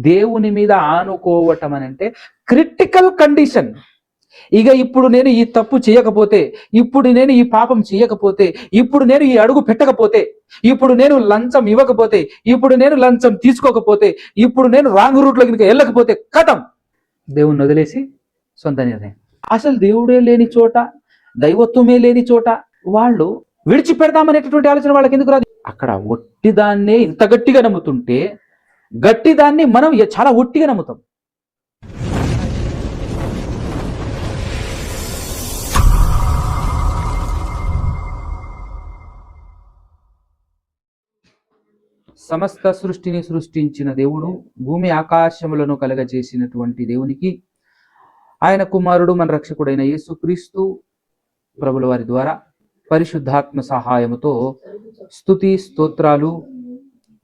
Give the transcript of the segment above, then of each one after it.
దేవుని మీద ఆనుకోవటం అని అంటే క్రిటికల్ కండిషన్. ఇక ఇప్పుడు నేను ఈ తప్పు చేయకపోతే, ఇప్పుడు నేను ఈ పాపం చేయకపోతే, ఇప్పుడు నేను ఈ అడుగు పెట్టకపోతే, ఇప్పుడు నేను లంచం ఇవ్వకపోతే, ఇప్పుడు నేను లంచం తీసుకోకపోతే, ఇప్పుడు నేను రాంగ్ రూట్లో కనుక వెళ్ళకపోతే కథం, దేవుణ్ణి వదిలేసి సొంత నిర్ణయం. అసలు దేవుడే లేని చోట, దైవత్వమే లేని చోట వాళ్ళు విడిచిపెడదామనేటటువంటి ఆలోచన వాళ్ళకి ఎందుకు రాదు? అక్కడ ఒట్టిదాన్నే ఇంత గట్టిగా నమ్ముతుంటే, గట్టిదాన్ని మనం చాలా ఒట్టిగా నమ్ముతాం. సమస్త సృష్టిని సృష్టించిన దేవుడు, భూమి ఆకాశములను కలగజేసినటువంటి దేవునికి, ఆయన కుమారుడు మన రక్షకుడైన యేసుక్రీస్తు ప్రభుల వారి ద్వారా పరిశుద్ధాత్మ సహాయముతో స్తుతి స్తోత్రాలు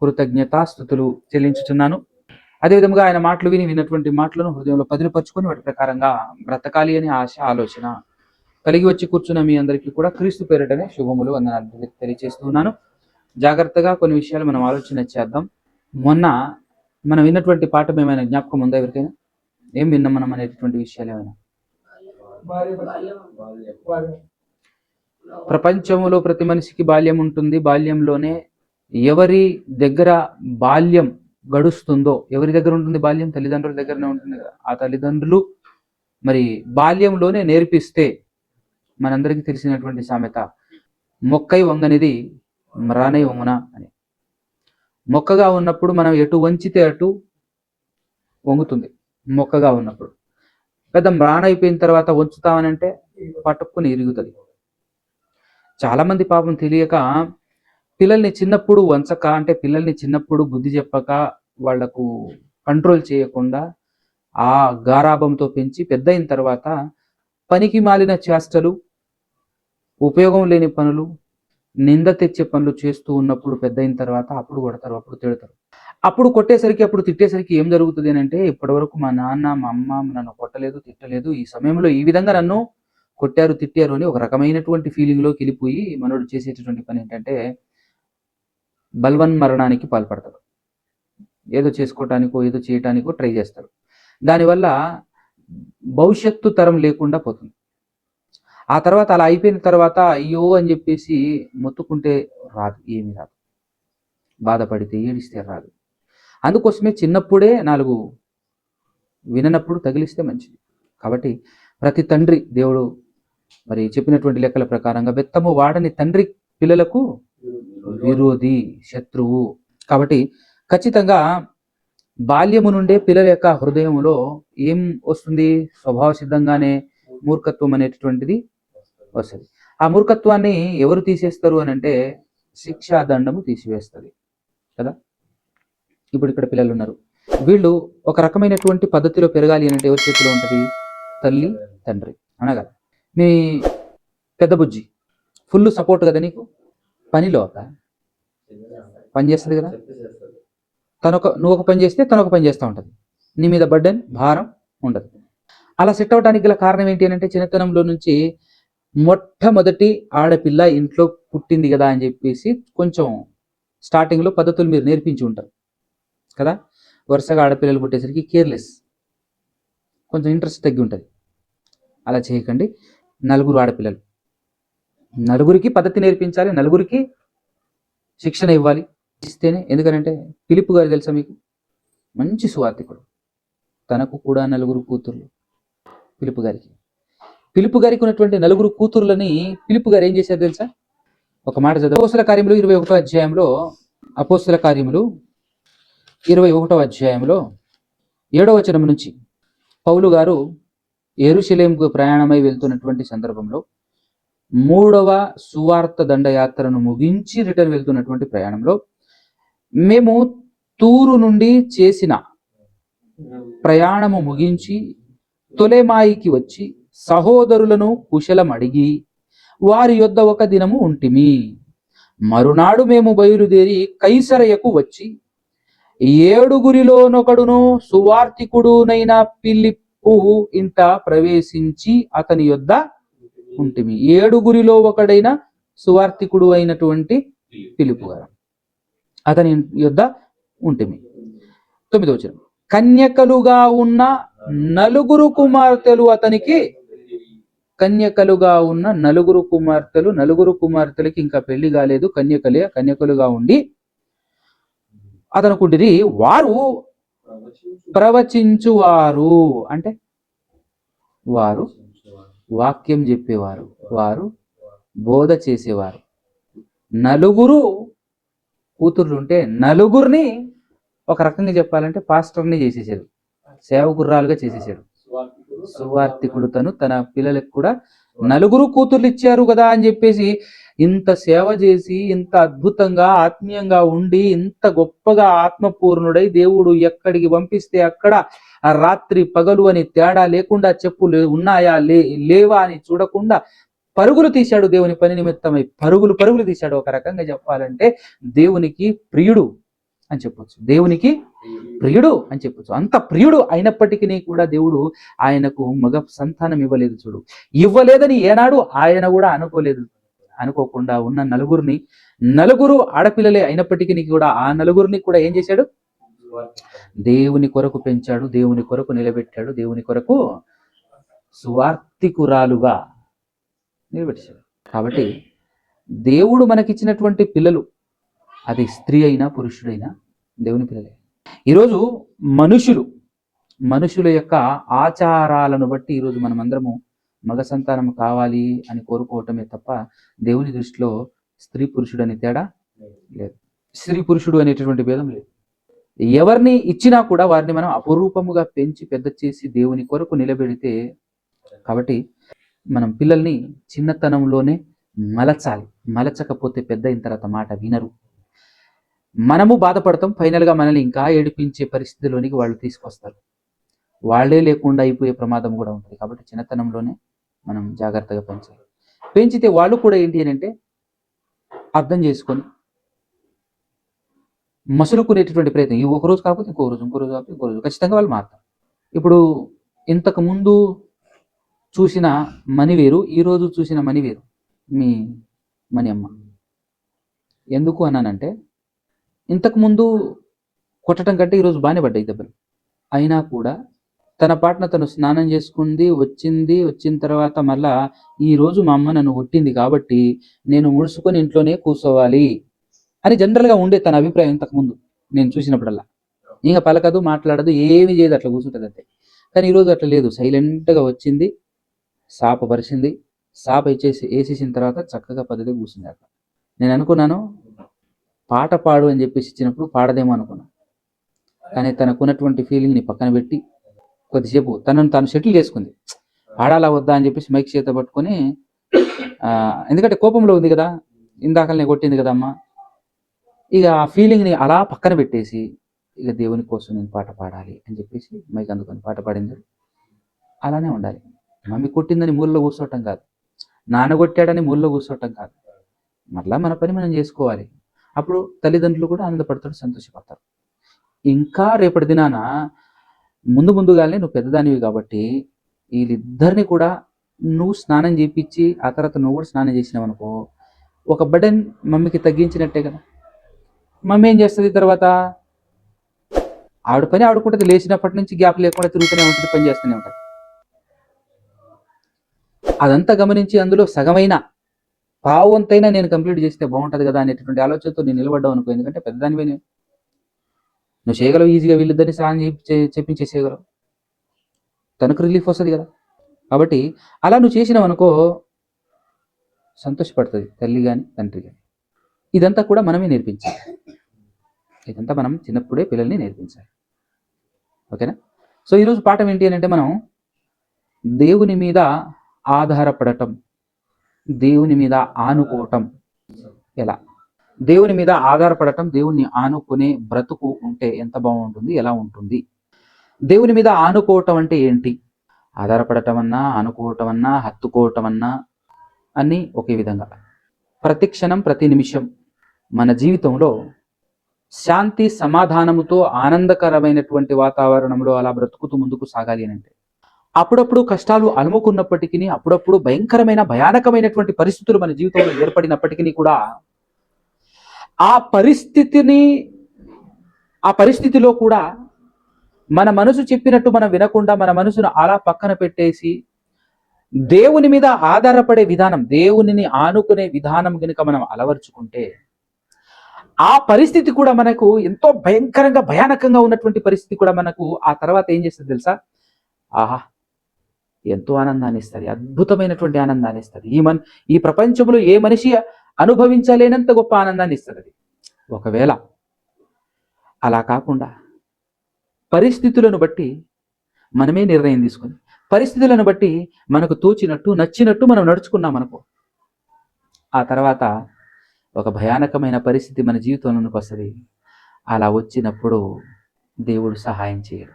కృతజ్ఞతాస్తుతులు చెల్లించుచున్నాను. అదేవిధంగా ఆయన మాటలు విన్నటువంటి మాటలను హృదయంలో పదిలపరుచుకొని వాటి ప్రకారంగా బ్రతకాలి అని ఆశ ఆలోచన కలిగి వచ్చి కూర్చున్న మీ అందరికీ కూడా క్రీస్తు పేరిటనే శుభములు వందనాలు తెలియజేస్తున్నాను. జాగ్రత్తగా కొన్ని విషయాలు మనం ఆలోచన చేద్దాం. మొన్న మనం విన్నటువంటి పాఠం ఏమైనా జ్ఞాపకం ఉందా ఎవరికైనా? ఏం విన్నాం మనం అనేటటువంటి విషయాలు ఏమైనా? ప్రపంచంలో ప్రతి మనిషికి బాల్యం ఉంటుంది. బాల్యంలోనే ఎవరి దగ్గర బాల్యం గడుస్తుందో, ఎవరి దగ్గర ఉంటుంది బాల్యం? తల్లిదండ్రుల దగ్గరనే ఉంటుంది కదా. ఆ తల్లిదండ్రులు మరి బాల్యంలోనే నేర్పిస్తే, మనందరికీ తెలిసినటువంటి సామెత, మొక్కై వంగనిది మ్రానై వంగున అని. మొక్కగా ఉన్నప్పుడు మనం ఎటు వంచితే అటు వంగుతుంది. మొక్కగా ఉన్నప్పుడు పెద్ద మ్రాన్ అయిపోయిన తర్వాత వంచుతామనంటే పట్టుకుని ఇరుగుతుంది. చాలా మంది పాపం తెలియక పిల్లల్ని చిన్నప్పుడు వంచక, అంటే పిల్లల్ని చిన్నప్పుడు బుద్ధి చెప్పక, వాళ్లకు కంట్రోల్ చేయకుండా ఆ గారాభంతో పెంచి పెద్ద అయిన తర్వాత పనికి మాలిన చేష్టలు, ఉపయోగం లేని పనులు, నింద తెచ్చే పనులు చేస్తూ ఉన్నప్పుడు పెద్ద అయిన తర్వాత అప్పుడు కొడతారు, అప్పుడు తిడతారు. అప్పుడు కొట్టేసరికి, అప్పుడు తిట్టేసరికి ఏం జరుగుతుంది అని అంటే, ఇప్పటి వరకు మా నాన్న మా అమ్మ నన్ను కొట్టలేదు, తిట్టలేదు, ఈ సమయంలో ఈ విధంగా నన్ను కొట్టారు, తిట్టారు అని ఒక రకమైనటువంటి ఫీలింగ్లోకి వెళ్ళిపోయి మనోడు చేసేటటువంటి పని ఏంటంటే బల్వన్ మరణానికి పాల్పడతాడు. ఏదో చేసుకోవటానికో ఏదో చేయటానికో ట్రై చేస్తాడు. దానివల్ల భవిష్యత్తు తరం లేకుండా పోతుంది. ఆ తర్వాత అలా అయిపోయిన తర్వాత అయ్యో అని చెప్పేసి మొత్తుకుంటే రాదు, ఏమీ రాదు. బాధపడితే ఏడిస్తే రాదు. అందుకోసమే చిన్నప్పుడే 4 విననప్పుడు తగిలిస్తే మంచిది. కాబట్టి ప్రతి తండ్రి, దేవుడు మరి చెప్పినటువంటి లెక్కల ప్రకారంగా బెత్తము వాడని తండ్రి పిల్లలకు విరోధి, శత్రువు. కాబట్టి ఖచ్చితంగా బాల్యము నుండే పిల్లల యొక్క హృదయంలో ఏం వస్తుంది? స్వభావ సిద్ధంగానే మూర్ఖత్వం అనేటటువంటిది వస్తుంది. ఆ మూర్ఖత్వాన్ని ఎవరు తీసేస్తారు అని అంటే శిక్షాదండము తీసివేస్తుంది కదా. ఇప్పుడు ఇక్కడ పిల్లలు ఉన్నారు, వీళ్ళు ఒక రకమైనటువంటి పద్ధతిలో పెరగాలి అని అంటే ఎవరి చేతిలో ఉంటుంది? తల్లి తండ్రి అనగా. మీ పెద్ద బుజ్జి ఫుల్ సపోర్ట్ కదా నీకు, పనిలో పని చేస్తుంది కదా. నువ్వు ఒక పని చేస్తే తను ఒక పని చేస్తూ ఉంటుంది. నీ మీద బర్డెన్, భారం ఉండదు. అలా సెట్ అవడానికి గల కారణం ఏంటి అని అంటే, చిన్నతనంలో నుంచి మొట్టమొదటి ఆడపిల్ల ఇంట్లో పుట్టింది కదా అని చెప్పేసి కొంచెం స్టార్టింగ్లో పద్ధతులు మీరు నేర్పించి ఉంటారు కదా. వరుసగా ఆడపిల్లలు పుట్టేసరికి కేర్లెస్, కొంచెం ఇంట్రెస్ట్ తగ్గి ఉంటుంది. అలా చేయకండి. 4 ఆడపిల్లలు, 4కి పద్ధతి నేర్పించాలి, 4కి శిక్షణ ఇవ్వాలి. ఇస్తేనే, ఎందుకనంటే పిలుపు గారు తెలుసా మీకు? మంచి సువార్థికుడు. తనకు కూడా 4 కూతుర్లు. పిలుపు గారికి ఉన్నటువంటి 4 కూతుర్లని పిలుపు గారు ఏం చేశారు తెలుసా? ఒక మాట చదువు. అపోస్తల కార్యములు 21వ అధ్యాయంలో, అపోస్తల కార్యములు 21వ అధ్యాయంలో 7వ వచనం నుంచి పౌలు గారు యెరూషలేముకు ప్రయాణమై వెళ్తున్నటువంటి సందర్భంలో, 3వ సువార్త దండయాత్రను ముగించి రిటర్న్ వెళ్తున్నటువంటి ప్రయాణంలో, మేము తూరు నుండి చేసిన ప్రయాణము ముగించి తొలెమాయికి వచ్చి సహోదరులను కుశలం అడిగి వారి యొద్ద ఒక దినము ఉంటిమి. మరునాడు మేము బయలుదేరి కైసరయకు వచ్చి 7గురిలోనొకడును సువార్తికుడునైన ఫిలిప్పు ఇంట ప్రవేశించి అతని యొద్ద ఉంటిమి. 7గురిలో ఒకడైన సువార్తికుడు అయినటువంటి ఫిలిప్పు గారు, అతని యొద్ద ఉంటిమి. 9వ వచనం. కన్యకలుగా ఉన్న నలుగురు కుమార్తెలు అతనికి, కన్యకలుగా ఉన్న నలుగురు కుమార్తెలకి ఇంకా పెళ్లి కాలేదు, కన్యకలుగా ఉండి అతనుకుండిరి. వారు ప్రవచించువారు అంటే వారు వాక్యం చెప్పేవారు, వారు బోధ చేసేవారు. నలుగురు కూతుర్లుంటే నలుగురిని ఒక రకంగా చెప్పాలంటే పాస్టర్ని చేసేసాడు, సేవకుర్రాలుగా చేసేసాడు. సువార్థికుడు తన పిల్లలకు కూడా నలుగురు కూతుర్లు ఇచ్చారు కదా అని చెప్పేసి ఇంత సేవ చేసి, ఇంత అద్భుతంగా ఆత్మీయంగా ఉండి, ఇంత గొప్పగా ఆత్మపూర్ణుడై దేవుడు ఎక్కడికి పంపిస్తే అక్కడ ఆ రాత్రి పగలు అని తేడా లేకుండా, చెప్పులు ఉన్నాయా లేవా అని చూడకుండా పరుగులు తీశాడు. దేవుని పని నిమిత్తమై పరుగులు తీశాడు. ఒక రకంగా చెప్పాలంటే దేవునికి ప్రియుడు అని చెప్పొచ్చు, దేవునికి ప్రియుడు అని చెప్పొచ్చు. అంత ప్రియుడు అయినప్పటికీ కూడా దేవుడు ఆయనకు మగ సంతానం ఇవ్వలేదు. చూడు, ఇవ్వలేదని ఏనాడు ఆయన కూడా అనుకోకుండా ఉన్న నలుగురు ఆడపిల్లలే అయినప్పటికీ కూడా ఆ నలుగురిని కూడా ఏం చేశాడు? దేవుని కొరకు పెంచాడు, దేవుని కొరకు నిలబెట్టాడు, దేవుని కొరకు సువార్థికురాలుగా నిలబెట్టాడు. కాబట్టి దేవుడు మనకిచ్చినటువంటి పిల్లలు, అది స్త్రీ అయినా పురుషుడైనా దేవుని పిల్లలే. ఈరోజు మనుషుల యొక్క ఆచారాలను బట్టి ఈరోజు మనం అందరము మగ సంతానం కావాలి అని కోరుకోవటమే తప్ప దేవుని దృష్టిలో స్త్రీ పురుషుడు అనే తేడా లేదు, స్త్రీ పురుషుడు అనేటటువంటి భేదం లేదు. ఎవరిని ఇచ్చినా కూడా వారిని మనం అపురూపముగా పెంచి పెద్ద చేసి దేవుని కొరకు నిలబెడితే, కాబట్టి మనం పిల్లల్ని చిన్నతనంలోనే మలచకపోతే పెద్ద అయిన తర్వాత మాట వినరు. మనము బాధపడతాం, ఫైనల్గా మనల్ని ఇంకా ఏడిపించే పరిస్థితిలోనికి వాళ్ళు తీసుకొస్తారు. వాళ్ళే లేకుండా అయిపోయే ప్రమాదం కూడా ఉంటుంది. కాబట్టి చిన్నతనంలోనే మనం జాగ్రత్తగా పెంచితే వాళ్ళు కూడా ఏంటి అని అంటే అర్థం చేసుకొని మసులుకునేటటువంటి ప్రయత్నం, ఈ ఒకరోజు కాకపోతే ఇంకో రోజు కాకపోతే ఇంకో రోజు ఖచ్చితంగా వాళ్ళు మారుతారు. ఇప్పుడు ఇంతకు ముందు చూసిన మని వేరు, ఈరోజు చూసిన మని వేరు. మీ మని అమ్మ ఎందుకు అన్నానంటే, ఇంతకుముందు కొట్టడం కంటే ఈరోజు బాగానే పడ్డాయి దెబ్బలు. అయినా కూడా తన పాటన తను స్నానం చేసుకుంది, వచ్చిన తర్వాత మళ్ళా ఈరోజు మా అమ్మ నన్ను కొట్టింది కాబట్టి నేను ముడుచుకొని ఇంట్లోనే కూర్చోవాలి అని జనరల్గా ఉండే తన అభిప్రాయం. ఇంతకుముందు నేను చూసినప్పుడల్లా ఇంకా పలకదు, మాట్లాడదు, ఏమి చేయదు, అట్లా కూర్చుంటుంది అంతే. కానీ ఈరోజు అట్లా లేదు, సైలెంట్గా వచ్చింది, సాప పరిచింది, సాప వేసేసిన తర్వాత చక్కగా పద్ధతిగా కూర్చుంది అట్లా. నేను అనుకున్నాను పాట పాడు అని చెప్పేసి ఇచ్చినప్పుడు పాడదేమో అనుకున్నాను. కానీ తనకున్నటువంటి ఫీలింగ్ని పక్కన పెట్టి కొద్దిసేపు తను సెటిల్ చేసుకుంది. పాడాలా వద్దా అని చెప్పేసి మైక్ చేత పట్టుకొని, ఎందుకంటే కోపంలో ఉంది కదా, ఇందాకలనే కొట్టింది కదమ్మా, ఇక ఆ ఫీలింగ్ని అలా పక్కన పెట్టేసి ఇక దేవుని కోసం నేను పాట పాడాలి అని చెప్పేసి మైక్ అందుకొని పాట పాడింది. అలానే ఉండాలి. మమ్మీ కొట్టిందని మూలలో కూర్చోవటం కాదు, నాన్న కొట్టాడని మూలలో కూర్చోవటం కాదు, మళ్ళా మన పని మనం చేసుకోవాలి. అప్పుడు తల్లిదండ్రులు కూడా ఆనందపడతారు, సంతోషపడతారు. ఇంకా రేపటి దినాన ముందుగానే నువ్వు పెద్దదానివి కాబట్టి వీళ్ళిద్దరిని కూడా నువ్వు స్నానం చేయించి ఆ తర్వాత నువ్వు కూడా స్నానం చేసినావు అనుకో, ఒక బర్డెన్ మమ్మీకి తగ్గించినట్టే కదా. మమ్మీ ఏం చేస్తుంది తర్వాత? ఆవిడ పని ఆడుకుంటుంది, లేచినప్పటి నుంచి గ్యాప్ లేకుండా తిరుగుతూనే ఉంటుంది, పని చేస్తూనే ఉంటుంది. అదంతా గమనించి అందులో సగమైన పావంతైనా నేను కంప్లీట్ చేస్తే బాగుంటుంది కదా అనేటువంటి ఆలోచనతో నేను నిలబడ్డావు అనుకో. ఎందుకంటే పెద్దదానివే, నువ్వు చేయగలవు ఈజీగా, వీళ్ళిద్దరిని స్నానం చెప్పించేసేయగలవు, తనకు రిలీఫ్ వస్తుంది కదా. కాబట్టి అలా నువ్వు చేసినావు అనుకో, సంతోషపడుతుంది తల్లి కానీ తండ్రి కానీ. ఇదంతా కూడా మనమే నేర్పించాలి, ఇదంతా మనం చిన్నప్పుడే పిల్లల్ని నేర్పించాలి. ఓకేనా? సో ఈరోజు పాఠం ఏంటి అని అంటే, మనం దేవుని మీద ఆధారపడటం, దేవుని మీద ఆనుకోవటం ఎలా, దేవుని మీద ఆధారపడటం, దేవుణ్ణి ఆనుకునే బ్రతుకు ఉంటే ఎంత బాగుంటుంది, ఎలా ఉంటుంది. దేవుని మీద ఆనుకోవటం అంటే ఏంటి? ఆధారపడటం అన్నా, అనుకోవటం అన్నా, హత్తుకోవటం అన్నా అన్నీ ఒకే విధంగా. ప్రతి క్షణం ప్రతి నిమిషం మన జీవితంలో శాంతి సమాధానముతో ఆనందకరమైనటువంటి వాతావరణంలో అలా బ్రతుకుతూ ముందుకు సాగాలి అని అంటే, అప్పుడప్పుడు కష్టాలు అలుముకున్నప్పటికీ, అప్పుడప్పుడు భయానకమైనటువంటి పరిస్థితులు మన జీవితంలో ఏర్పడినప్పటికీ కూడా ఆ పరిస్థితిలో కూడా మన మనసు చెప్పినట్టు మనం వినకుండా మన మనసును అలా పక్కన పెట్టేసి దేవుని మీద ఆధారపడే విధానం, దేవునిని ఆనుకునే విధానం కనుక మనం అలవర్చుకుంటే ఆ పరిస్థితి కూడా మనకు ఎంతో భయంకరంగా భయానకంగా ఉన్నటువంటి పరిస్థితి కూడా మనకు ఆ తర్వాత ఏం చేస్తుంది తెలుసా? ఆహా, ఎంతో ఆనందాన్ని ఇస్తుంది, అద్భుతమైనటువంటి ఆనందాన్ని ఇస్తుంది. ఈ ప్రపంచంలో ఏ మనిషి అనుభవించలేనంత గొప్ప ఆనందాన్ని ఇస్తుంది అది. ఒకవేళ అలా కాకుండా పరిస్థితులను బట్టి మనమే నిర్ణయం తీసుకొని పరిస్థితులను బట్టి మనకు తోచినట్టు నచ్చినట్టు మనం నడుచుకున్నాం అనుకో, ఆ తర్వాత ఒక భయానకమైన పరిస్థితి మన జీవితంలోకి వస్తుంది. అలా వచ్చినప్పుడు దేవుడు సహాయం చేయడు,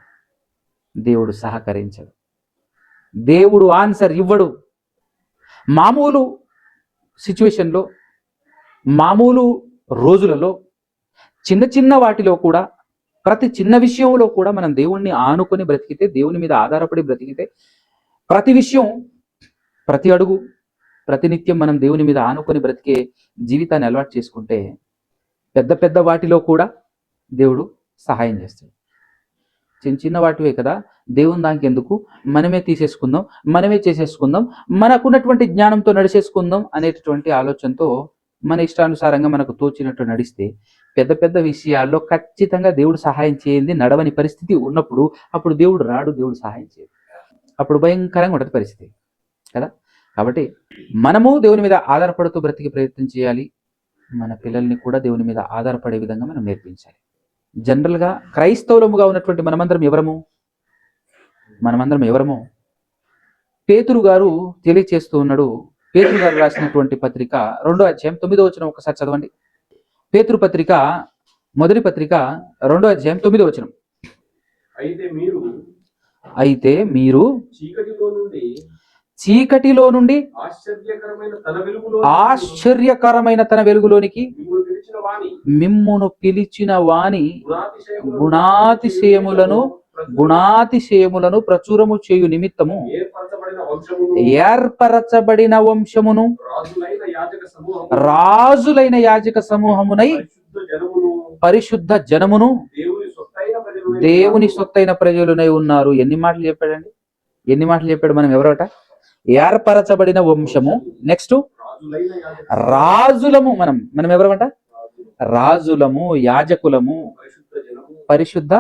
దేవుడు సహకరించడు, దేవుడు ఆన్సర్ ఇవ్వడు. మామూలు సిచ్యువేషన్లో, మామూలు రోజులలో, చిన్న చిన్న వాటిలో కూడా, ప్రతి చిన్న విషయంలో కూడా మనం దేవుణ్ణి ఆనుకొని బ్రతికితే, దేవుని మీద ఆధారపడి బ్రతికితే, ప్రతి విషయం, ప్రతి అడుగు, ప్రతినిత్యం మనం దేవుని మీద ఆనుకొని బ్రతికే జీవితాన్ని అలవాటు చేసుకుంటే పెద్ద పెద్ద వాటిలో కూడా దేవుడు సహాయం చేస్తాడు. చిన్న చిన్న వాటివే కదా, దేవుని దానికి ఎందుకు, మనమే తీసేసుకుందాం, మనమే చేసేసుకుందాం, మనకున్నటువంటి జ్ఞానంతో నడిచేసుకుందాం అనేటటువంటి ఆలోచనతో మన ఇష్టానుసారంగా మనకు తోచినట్టు నడిస్తే పెద్ద పెద్ద విషయాల్లో ఖచ్చితంగా దేవుడు సహాయం చేయండి నడవని పరిస్థితి ఉన్నప్పుడు అప్పుడు దేవుడు రాడు, దేవుడు సహాయం చేయడు, అప్పుడు భయంకరంగా ఉంటుంది పరిస్థితి కదా. కాబట్టి మనము దేవుని మీద ఆధారపడుతూ బ్రతికి ప్రయత్నం చేయాలి, మన పిల్లల్ని కూడా దేవుని మీద ఆధారపడే విధంగా మనం నేర్పించాలి. జనరల్గా క్రైస్తవులముగా ఉన్నటువంటి మనమందరం ఎవరము పేతురు గారు తెలియచేస్తూ ఉన్నాడు. పేతురు గారు రాసినటువంటి పత్రిక 2వ అధ్యాయం 9వ వచనం ఒకసారి చదవండి. పేతురు పత్రిక మొదటి పత్రిక 2వ అధ్యాయం 9వ వచనం. అయితే మీరు చీకటిలో నుండి ఆశ్చర్యకరమైన తన వెలుగులోనికి మిమ్మును పిలిచిన వాని గుణాతిశయములను ప్రచురము చేయు నిమిత్తము ఏర్పరచబడిన వంశమును రాజులైన యాజక సమూహమునై పరిశుద్ధ జనమును దేవుని సొత్తైన ప్రజలునై ఉన్నారు. ఎన్ని మాటలు చెప్పాడండి, ఎన్ని మాటలు చెప్పాడు. మనం ఎవరట? ఏర్పరచబడిన వంశము, నెక్స్ట్ రాజులము. మనం ఎవరమంట? రాజులము, యాజకులము, పరిశుద్ధ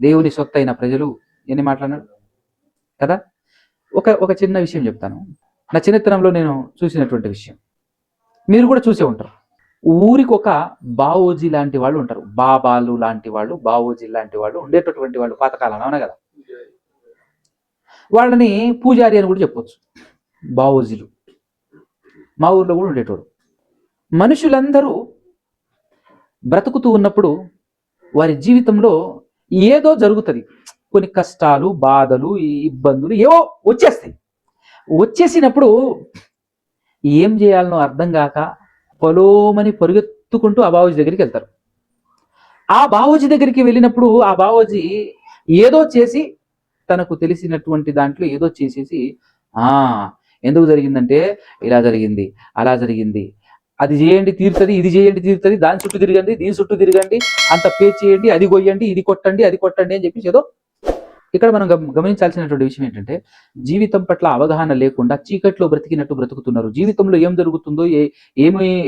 దేవుని సొత్తైన ప్రజలు. ఎన్ని మాట్లాడినాడు కదా. ఒక చిన్న విషయం చెప్తాను. నా చిన్నతనంలో నేను చూసినటువంటి విషయం మీరు కూడా చూసే ఉంటారు. ఊరికి ఒక బావోజీ లాంటి వాళ్ళు ఉంటారు, బాబాలు లాంటి వాళ్ళు, బావోజీ లాంటి వాళ్ళు ఉండేటటువంటి వాళ్ళు పాతకాలం, అవునా కదా. వాళ్ళని పూజారి అని కూడా చెప్పొచ్చు, బావోజీలు. మా ఊర్లో కూడా ఉండేటోడు. మనుషులందరూ బ్రతుకుతూ ఉన్నప్పుడు వారి జీవితంలో ఏదో జరుగుతుంది, కొన్ని కష్టాలు, బాధలు, ఇబ్బందులు ఏవో వచ్చేస్తాయి. వచ్చేసినప్పుడు ఏం చేయాలనో అర్థం కాక పొలోమని పరుగెత్తుకుంటూ ఆ బావోజీ దగ్గరికి వెళ్తారు. ఆ బావోజీ దగ్గరికి వెళ్ళినప్పుడు ఆ బావోజీ ఏదో చేసి, తనకు తెలిసినటువంటి దాంట్లో ఏదో చేసేసి, ఎందుకు జరిగిందంటే ఇలా జరిగింది, అలా జరిగింది, అది చేయండి తీరుతుంది, ఇది చేయండి తీరుతుంది, దాని చుట్టూ తిరగండి, దీని చుట్టూ తిరగండి, అంత పే చేయండి, అది కొయ్యండి, ఇది కొట్టండి, అది కొట్టండి అని చెప్పేసి ఏదో. ఇక్కడ మనం గమనించాల్సినటువంటి విషయం ఏంటంటే, జీవితం పట్ల అవగాహన లేకుండా చీకట్లో బ్రతికినట్టు బ్రతుకుతున్నారు. జీవితంలో ఏం జరుగుతుందో,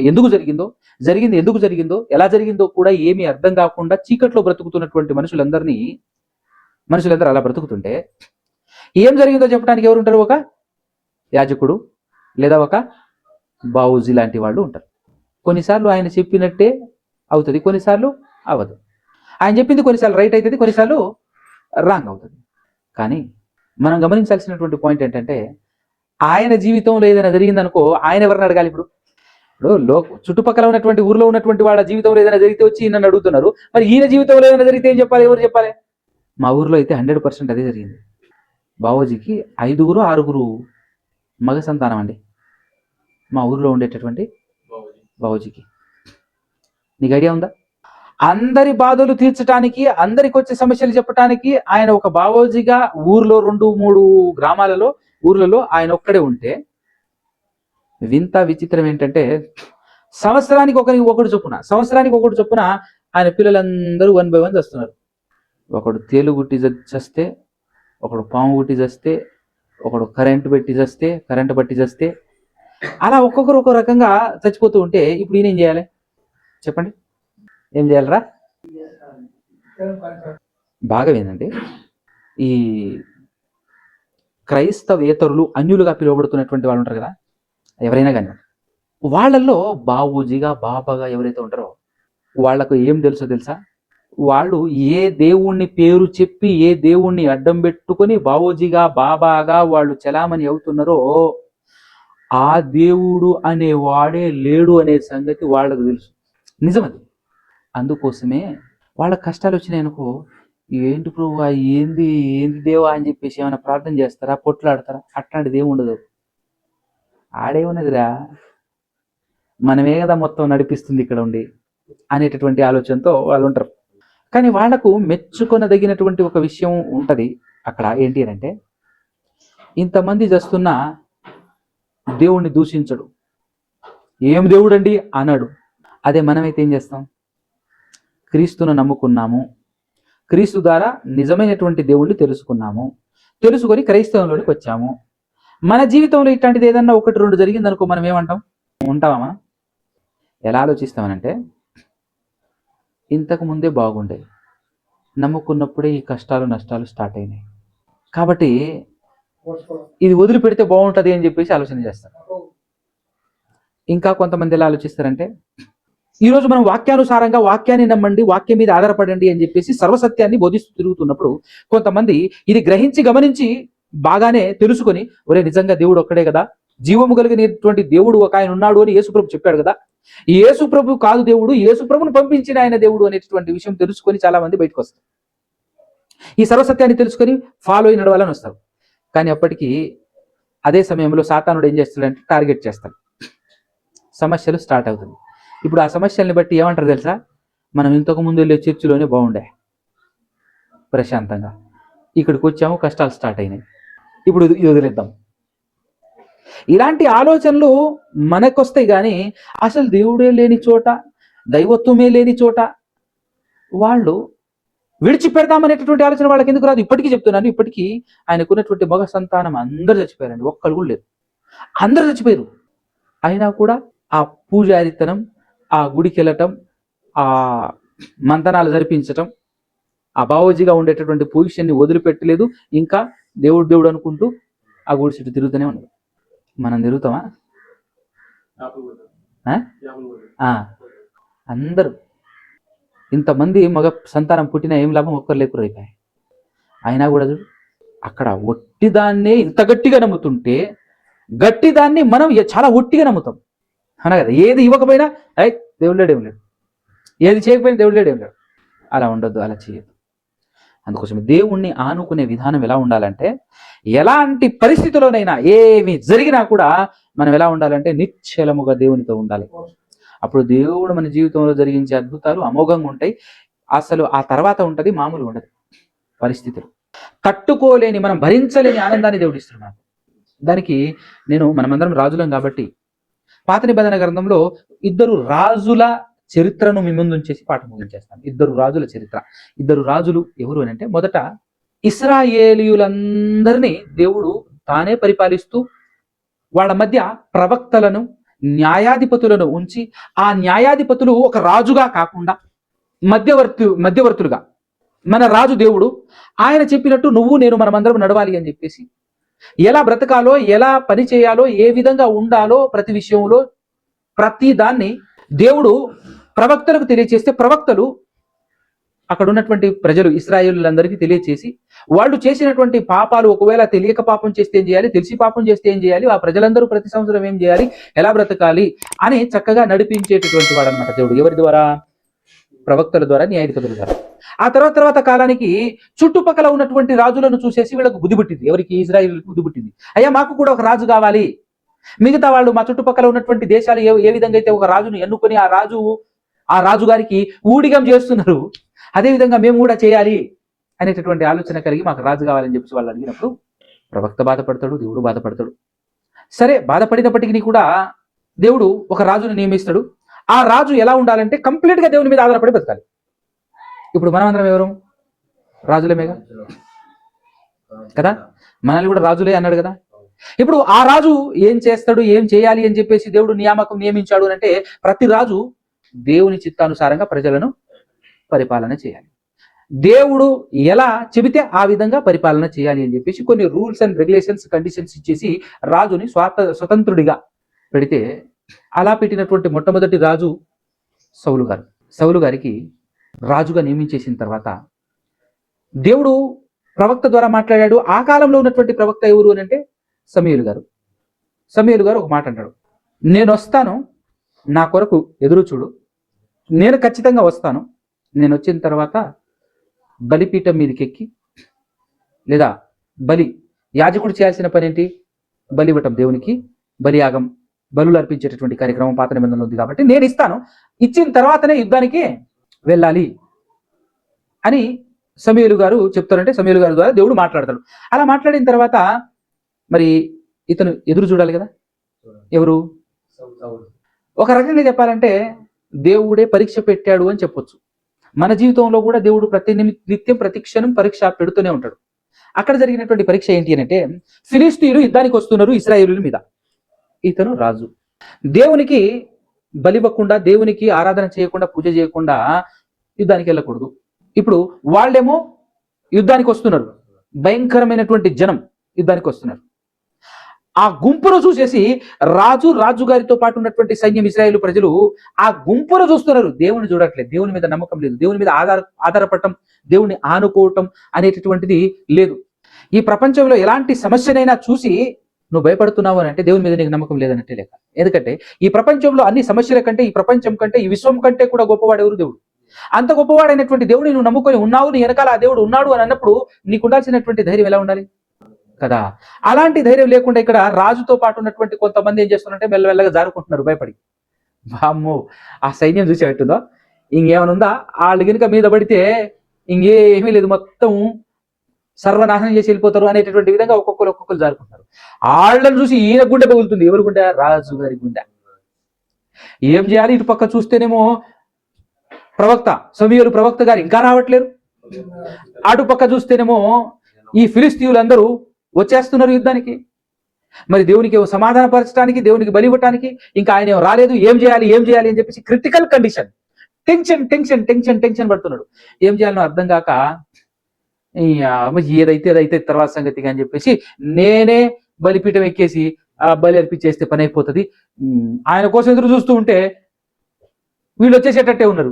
ఎందుకు జరిగిందో, ఎందుకు జరిగిందో, ఎలా జరిగిందో కూడా ఏమీ అర్థం కాకుండా చీకట్లో బ్రతుకుతున్నటువంటి మనుషులందరూ అలా బ్రతుకుతుంటే ఏం జరిగిందో చెప్పడానికి ఎవరు ఉంటారు? ఒక యాజకుడు లేదా ఒక బావూజీ లాంటి వాళ్ళు ఉంటారు. కొన్నిసార్లు ఆయన చెప్పినట్టే అవుతుంది, కొన్నిసార్లు అవ్వదు. ఆయన చెప్పింది కొన్నిసార్లు రైట్ అవుతుంది, కొన్నిసార్లు రాంగ్ అవుతుంది. కానీ మనం గమనించాల్సినటువంటి పాయింట్ ఏంటంటే, ఆయన జీవితంలో ఏదైనా జరిగిందనుకో, ఆయన ఎవరిని అడగాలి? ఇప్పుడు చుట్టుపక్కల ఉన్నటువంటి ఊర్లో ఉన్నటువంటి వాళ్ళ జీవితంలో ఏదైనా జరిగితే వచ్చి ఈయన అడుగుతున్నారు, మరి ఈయన జీవితంలో ఏదైనా జరిగితే ఏం చెప్పాలి? ఎవరు చెప్పాలి? మా ఊర్లో అయితే 100% అదే జరిగింది. బావోజీకి 5-6 మగ సంతానం అండి, మా ఊర్లో ఉండేటటువంటి బావోజీకి. నీకు ఐడియా ఉందా? అందరి బాధలు తీర్చడానికి, అందరికి వచ్చే సమస్యలు చెప్పడానికి ఆయన ఒక బావోజీగా ఊర్లో 2-3 ఊర్లలో ఆయన ఒక్కడే ఉంటే, వింత విచిత్రం ఏంటంటే సంవత్సరానికి ఒకటి చొప్పున ఆయన పిల్లలందరూ 1 by 1 వస్తున్నారు. ఒకడు తేలు గుట్టి చస్తే, ఒకడు పాము గుట్టి చస్తే, ఒకడు కరెంటు బట్టి చస్తే, అలా ఒక్కొక్కరు ఒక్కో రకంగా చచ్చిపోతూ ఉంటే ఇప్పుడు ఈయన ఏం చేయాలి చెప్పండి? ఏం చేయాలరా? బాగా వినండి. ఈ క్రైస్తవేతరులు, అన్యులుగా పిలువబడుతున్నటువంటి వాళ్ళు ఉంటారు కదా, ఎవరైనా కానీ, వాళ్ళల్లో బావూజీగా బాబాగా ఎవరైతే ఉంటారో వాళ్లకు ఏం తెలుసా? వాళ్ళు ఏ దేవుణ్ణి పేరు చెప్పి ఏ దేవుణ్ణి అడ్డం పెట్టుకొని బావూజీగా బాబాగా వాళ్ళు చలామణి అవుతున్నారో ఆ దేవుడు అనేవాడే లేడు అనే సంగతి వాళ్ళకు తెలుసు. నిజమది. అందుకోసమే వాళ్ళ కష్టాలు వచ్చినాయనుకో, ఏంటి ప్రభు ఏంది దేవా అని చెప్పేసి ఏమైనా ప్రార్థన చేస్తారా, పొట్లాడతారా? అట్లాంటిది ఏమి ఉండదు. ఆడేమున్నదిరా, మనమే కదా మొత్తం నడిపిస్తుంది ఇక్కడ ఉండి అనేటటువంటి ఆలోచనతో వాళ్ళు ఉంటారు. కానీ వాళ్లకు మెచ్చుకొనదగినటువంటి ఒక విషయం ఉంటది అక్కడ. ఏంటి అంటే, ఇంతమంది చేస్తున్నా దేవుణ్ణి దూషించడు, ఏం దేవుడు అండి అన్నాడు. అదే మనమైతే ఏం చేస్తాం? క్రీస్తును నమ్ముకున్నాము, క్రీస్తు ద్వారా నిజమైనటువంటి దేవుణ్ణి తెలుసుకొని క్రైస్తవంలోనికి వచ్చాము. మన జీవితంలో ఇట్లాంటిది ఏదన్నా 1-2 జరిగిందనుకో, మనం ఏమంటాం? ఉంటామా? ఎలా ఆలోచిస్తామనంటే, ఇంతకు ముందే బాగుండే, నమ్ముకున్నప్పుడే ఈ కష్టాలు నష్టాలు స్టార్ట్ అయినాయి కాబట్టి ఇది వదిలిపెడితే బాగుంటుంది అని చెప్పేసి ఆలోచన చేస్తారు. ఇంకా కొంతమంది ఎలా ఆలోచిస్తారంటే, ఈరోజు మనం వాక్యానుసారంగా వాక్యాన్ని నమ్మండి, వాక్యం మీద ఆధారపడండి అని చెప్పేసి సర్వసత్యాన్ని బోధిస్తూ తిరుగుతున్నప్పుడు కొంతమంది ఇది గ్రహించి గమనించి బాగానే తెలుసుకొని, ఒరే నిజంగా దేవుడు ఒక్కడే కదా, జీవము కలిగినటువంటి దేవుడు ఒక ఆయన ఉన్నాడు అని యేసుప్రభు చెప్పాడు కదా, ఈ యేసుప్రభు కాదు దేవుడు, యేసుప్రభును పంపించిన ఆయన దేవుడు అనేటువంటి విషయం తెలుసుకొని చాలా మంది బయటకు వస్తారు. ఈ సర్వసత్యాన్ని తెలుసుకొని ఫాలో అయి నడవాలని వస్తారు. కానీ అప్పటికి అదే సమయంలో సాతానుడు ఏం చేస్తాడంటే టార్గెట్ చేస్తాడు, సమస్యలు స్టార్ట్ అవుతుంది. ఇప్పుడు ఆ సమస్యల్ని బట్టి ఏమంటారు తెలుసా? మనం ఇంతకు ముందు వెళ్ళే చర్చిలోనే బాగుండే, ప్రశాంతంగా, ఇక్కడికి వచ్చాము కష్టాలు స్టార్ట్ అయినాయి, ఇప్పుడు ఇది వదిలేద్దాం. ఇలాంటి ఆలోచనలు మనకొస్తాయి. కానీ అసలు దేవుడే లేని చోట, దైవత్వమే లేని చోట వాళ్ళు విడిచిపెడతామనేటటువంటి ఆలోచన వాళ్ళకి ఎందుకు రాదు? ఇప్పటికీ చెప్తున్నాను, ఇప్పటికీ ఆయనకున్నటువంటి మగ సంతానం అందరూ చచ్చిపోయారండి, ఒక్కళ్ళు కూడా లేదు, అందరూ చచ్చిపోయారు. అయినా కూడా ఆ పూజారితనం, ఆ గుడికి వెళ్ళటం, ఆ మంతనాలు జరిపించటం, ఆ బావోజీగా ఉండేటటువంటి పొజిషన్ని వదిలిపెట్టలేదు. ఇంకా దేవుడు అనుకుంటూ ఆ గుడి చుట్టూ తిరుగుతూనే ఉన్నాడు. మనం తిరుగుతామా? అందరూ ఇంతమంది మగ సంతానం పుట్టినా ఏం లాభం? ఒక్కరు లేకురు అయిపోయాయి. అయినా కూడా అక్కడ ఒట్టిదాన్నే ఇంత గట్టిగా నమ్ముతుంటే, గట్టిదాన్ని మనం చాలా ఒట్టిగా నమ్ముతాం, అవునా కదా? ఏది ఇవ్వకపోయినా దేవుడు లేడు, ఏం లేడు, ఏది చేయకపోయినా దేవుడు లేడు, ఏం లేడు. అలా ఉండొద్దు, అలా చేయొద్దు. అందుకోసం దేవుణ్ణి ఆనుకునే విధానం ఎలా ఉండాలంటే, ఎలాంటి పరిస్థితుల్లోనైనా ఏమి జరిగినా కూడా మనం ఎలా ఉండాలంటే నిశ్చలముగా దేవునితో ఉండాలి. అప్పుడు దేవుడు మన జీవితంలో జరిగించే అద్భుతాలు అమోఘంగా ఉంటాయి. అసలు ఆ తర్వాత ఉంటుంది, మామూలుగా ఉండదు. పరిస్థితులు తట్టుకోలేని, మనం భరించలేని ఆనందాన్ని దేవుడు ఇస్తున్నాడు. దానికి మనమందరం రాజులం కాబట్టి పాత నిబంధన గ్రంథంలో 2 రాజుల చరిత్రను మీ ముందు ఉంచేసి పాఠం ముగించేస్తాను. 2 రాజుల చరిత్ర. 2 రాజులు ఎవరు అని అంటే, మొదట ఇశ్రాయేలీయులందరినీ దేవుడు తానే పరిపాలిస్తూ వాళ్ళ మధ్య ప్రవక్తలను, న్యాయాధిపతులను ఉంచి, ఆ న్యాయాధిపతులు ఒక రాజుగా కాకుండా మధ్యవర్తులుగా, మన రాజు దేవుడు ఆయన చెప్పినట్టు నువ్వు నేను మనమందరం నడవాలి అని చెప్పేసి, ఎలా బ్రతకాలో, ఎలా పని చేయాలో, ఏ విధంగా ఉండాలో ప్రతి విషయంలో ప్రతి దాన్ని దేవుడు ప్రవక్తలకు తెలియచేస్తే, ప్రవక్తలు అక్కడ ఉన్నటువంటి ప్రజలు ఇశ్రాయేలులందరికీ తెలియచేసి, వాళ్ళు చేసినటువంటి పాపాలు, ఒకవేళ తెలియక పాపం చేస్తే ఏం చేయాలి, తెలిసి పాపం చేస్తే ఏం చేయాలి, ఆ ప్రజలందరూ ప్రతి సంవత్సరం ఏం చేయాలి, ఎలా బ్రతకాలి అని చక్కగా నడిపించేటటువంటి వాడు అనమాట దేవుడు. ఎవరి ద్వారా? ప్రవక్తల ద్వారా, న్యాయాధిపతుల ద్వారా. ఆ తర్వాత కాలానికి చుట్టుపక్కల ఉన్నటువంటి రాజులను చూసేసి వీళ్ళకు బుద్ధి పుట్టింది. ఎవరికి? ఇశ్రాయేలుకు బుద్ధి పుట్టింది. అయ్యా మాకు కూడా ఒక రాజు కావాలి, మిగతా వాళ్ళు మా చుట్టుపక్కల ఉన్నటువంటి దేశాలు ఏ విధంగా అయితే ఒక రాజును ఎన్నుకొని ఆ రాజుగారికి ఊడిగం చేస్తున్నారు, అదేవిధంగా మేము కూడా చేయాలి అనేటటువంటి ఆలోచన కలిగి మాకు రాజు కావాలని చెప్పి వాళ్ళు అడిగినప్పుడు ప్రవక్త బాధపడతాడు, దేవుడు బాధపడతాడు. సరే, బాధపడినప్పటికీ కూడా దేవుడు ఒక రాజును నియమిస్తాడు. ఆ రాజు ఎలా ఉండాలంటే కంప్లీట్గా దేవుని మీద ఆధారపడి బతకాలి. ఇప్పుడు మనం అందరం ఎవరు? రాజులమేగా కదా, మనల్ని కూడా రాజులే అన్నాడు కదా. ఇప్పుడు ఆ రాజు ఏం చేస్తాడు, ఏం చేయాలి అని చెప్పేసి దేవుడు నియమించాడు అంటే ప్రతి రాజు దేవుని చిత్తానుసారంగా ప్రజలను పరిపాలన చేయాలి. దేవుడు ఎలా చెబితే ఆ విధంగా పరిపాలన చేయాలి అని చెప్పేసి కొన్ని రూల్స్ అండ్ రెగ్యులేషన్స్, కండిషన్స్ ఇచ్చేసి రాజుని స్వతంత్రుడిగా పెడితే, అలా పెట్టినటువంటి మొట్టమొదటి రాజు సౌలు గారు. సౌలు గారికి రాజుగా నియమించేసిన తర్వాత దేవుడు ప్రవక్త ద్వారా మాట్లాడాడు. ఆ కాలంలో ఉన్నటువంటి ప్రవక్త ఎవరు అని అంటే సమూయేలు గారు. సమూయేలు గారు ఒక మాట అంటాడు, నేను వస్తాను, నా కొరకు ఎదురు చూడు, నేను ఖచ్చితంగా వస్తాను, నేను వచ్చిన తర్వాత బలిపీఠం మీదకి ఎక్కి, లేదా యాజకుడు చేయాల్సిన పని ఏంటి, బలి ఇవ్వటం, దేవునికి బలియాగం, బలులు అర్పించేటటువంటి కార్యక్రమం పాత నిబంధనలో ఉంది కాబట్టి నేను ఇస్తాను, ఇచ్చిన తర్వాతనే యుద్ధానికి వెళ్ళాలి అని సమూయేలు గారు చెప్తారంటే సమూయేలు గారి ద్వారా దేవుడు మాట్లాడతాడు. అలా మాట్లాడిన తర్వాత మరి ఇతను ఎదురు చూడాలి కదా. ఎవరు? ఒక రకంగా చెప్పాలంటే దేవుడే పరీక్ష పెట్టాడు అని చెప్పొచ్చు. మన జీవితంలో కూడా దేవుడు నిత్యం ప్రతి క్షణం పరీక్ష పెడుతూనే ఉంటాడు. అక్కడ జరిగినటువంటి పరీక్ష ఏంటి అంటే, ఫిలిష్తీయులు యుద్ధానికి వస్తున్నారు ఇశ్రాయేలుల మీద. ఇతను రాజు, దేవునికి బలివ్వకుండా, దేవునికి ఆరాధన చేయకుండా, పూజ చేయకుండా యుద్ధానికి వెళ్ళకూడదు. ఇప్పుడు వాళ్ళేమో యుద్ధానికి వస్తున్నారు, భయంకరమైనటువంటి జనం యుద్ధానికి వస్తున్నారు. ఆ గుంపును చూసేసి రాజు గారితో పాటు ఉన్నటువంటి సైన్యం, ఇశ్రాయేలు ప్రజలు ఆ గుంపును చూస్తున్నారు, దేవుని చూడట్లేదు. దేవుని మీద నమ్మకం లేదు, దేవుని మీద ఆధారపడటం, దేవుని ఆనుకోవటం అనేటటువంటిది లేదు. ఈ ప్రపంచంలో ఎలాంటి సమస్యనైనా చూసి నువ్వు భయపడుతున్నావు అని అంటే దేవుని మీద నీకు నమ్మకం లేదన్నట్టే లెక్క. ఎందుకంటే ఈ ప్రపంచంలో అన్ని సమస్యల కంటే, ఈ ప్రపంచం కంటే, ఈ విశ్వం కంటే కూడా గొప్పవాడు ఎవరు? దేవుడు. అంత గొప్పవాడైనటువంటి దేవుడిని నువ్వు నమ్ముకొని ఉన్నావు, నీ వెనకాల ఆ దేవుడు ఉన్నాడు అని అన్నప్పుడు నీకు ఉండాల్సినటువంటి ధైర్యం ఎలా ఉండాలి కదా. అలాంటి ధైర్యం లేకుండా ఇక్కడ రాజుతో పాటు ఉన్నటువంటి కొంతమంది ఏం చేస్తున్నారంటే మెల్లమెల్లగా జారుకుంటున్నారు భయపడి. వామ్మో, ఆ సైన్యం చూసేటట్టుందో, ఇంకేమైనా ఉందా, వాళ్ళు కనుక మీద పడితే ఇంకేమీ లేదు, మొత్తం సర్వనాశనం చేసి వెళ్ళిపోతారు అనేటటువంటి విధంగా ఒక్కొక్కరు జారుకుంటున్నారు. వాళ్ళని చూసి ఈయన గుండె పగులుతుంది. ఎవరి గుండె? రాజు గారి గుండె. ఏం చేయాలి? ఇటు పక్క చూస్తేనేమో ప్రవక్త సమూయేలు ప్రవక్త గారు ఇంకా రావట్లేరు, అటుపక్క చూస్తేనేమో ఈ ఫిలిష్తీయులందరూ వచ్చేస్తున్నారు యుద్ధానికి. మరి దేవునికి సమాధానపరచడానికి, దేవునికి బలి ఇవ్వటానికి ఇంకా ఆయన రాలేదు. ఏం చేయాలి అని చెప్పేసి క్రిటికల్ కండిషన్, టెన్షన్ పడుతున్నాడు. ఏం చేయాలో అర్థం కాక ఏదైతే తర్వాత సంగతిగా అని చెప్పేసి నేనే బలిపీఠం ఎక్కేసి ఆ బలి అర్పించేస్తే పని అయిపోతుంది, ఆయన కోసం ఎదురు చూస్తూ ఉంటే వీళ్ళు వచ్చేసేటట్టే ఉన్నారు,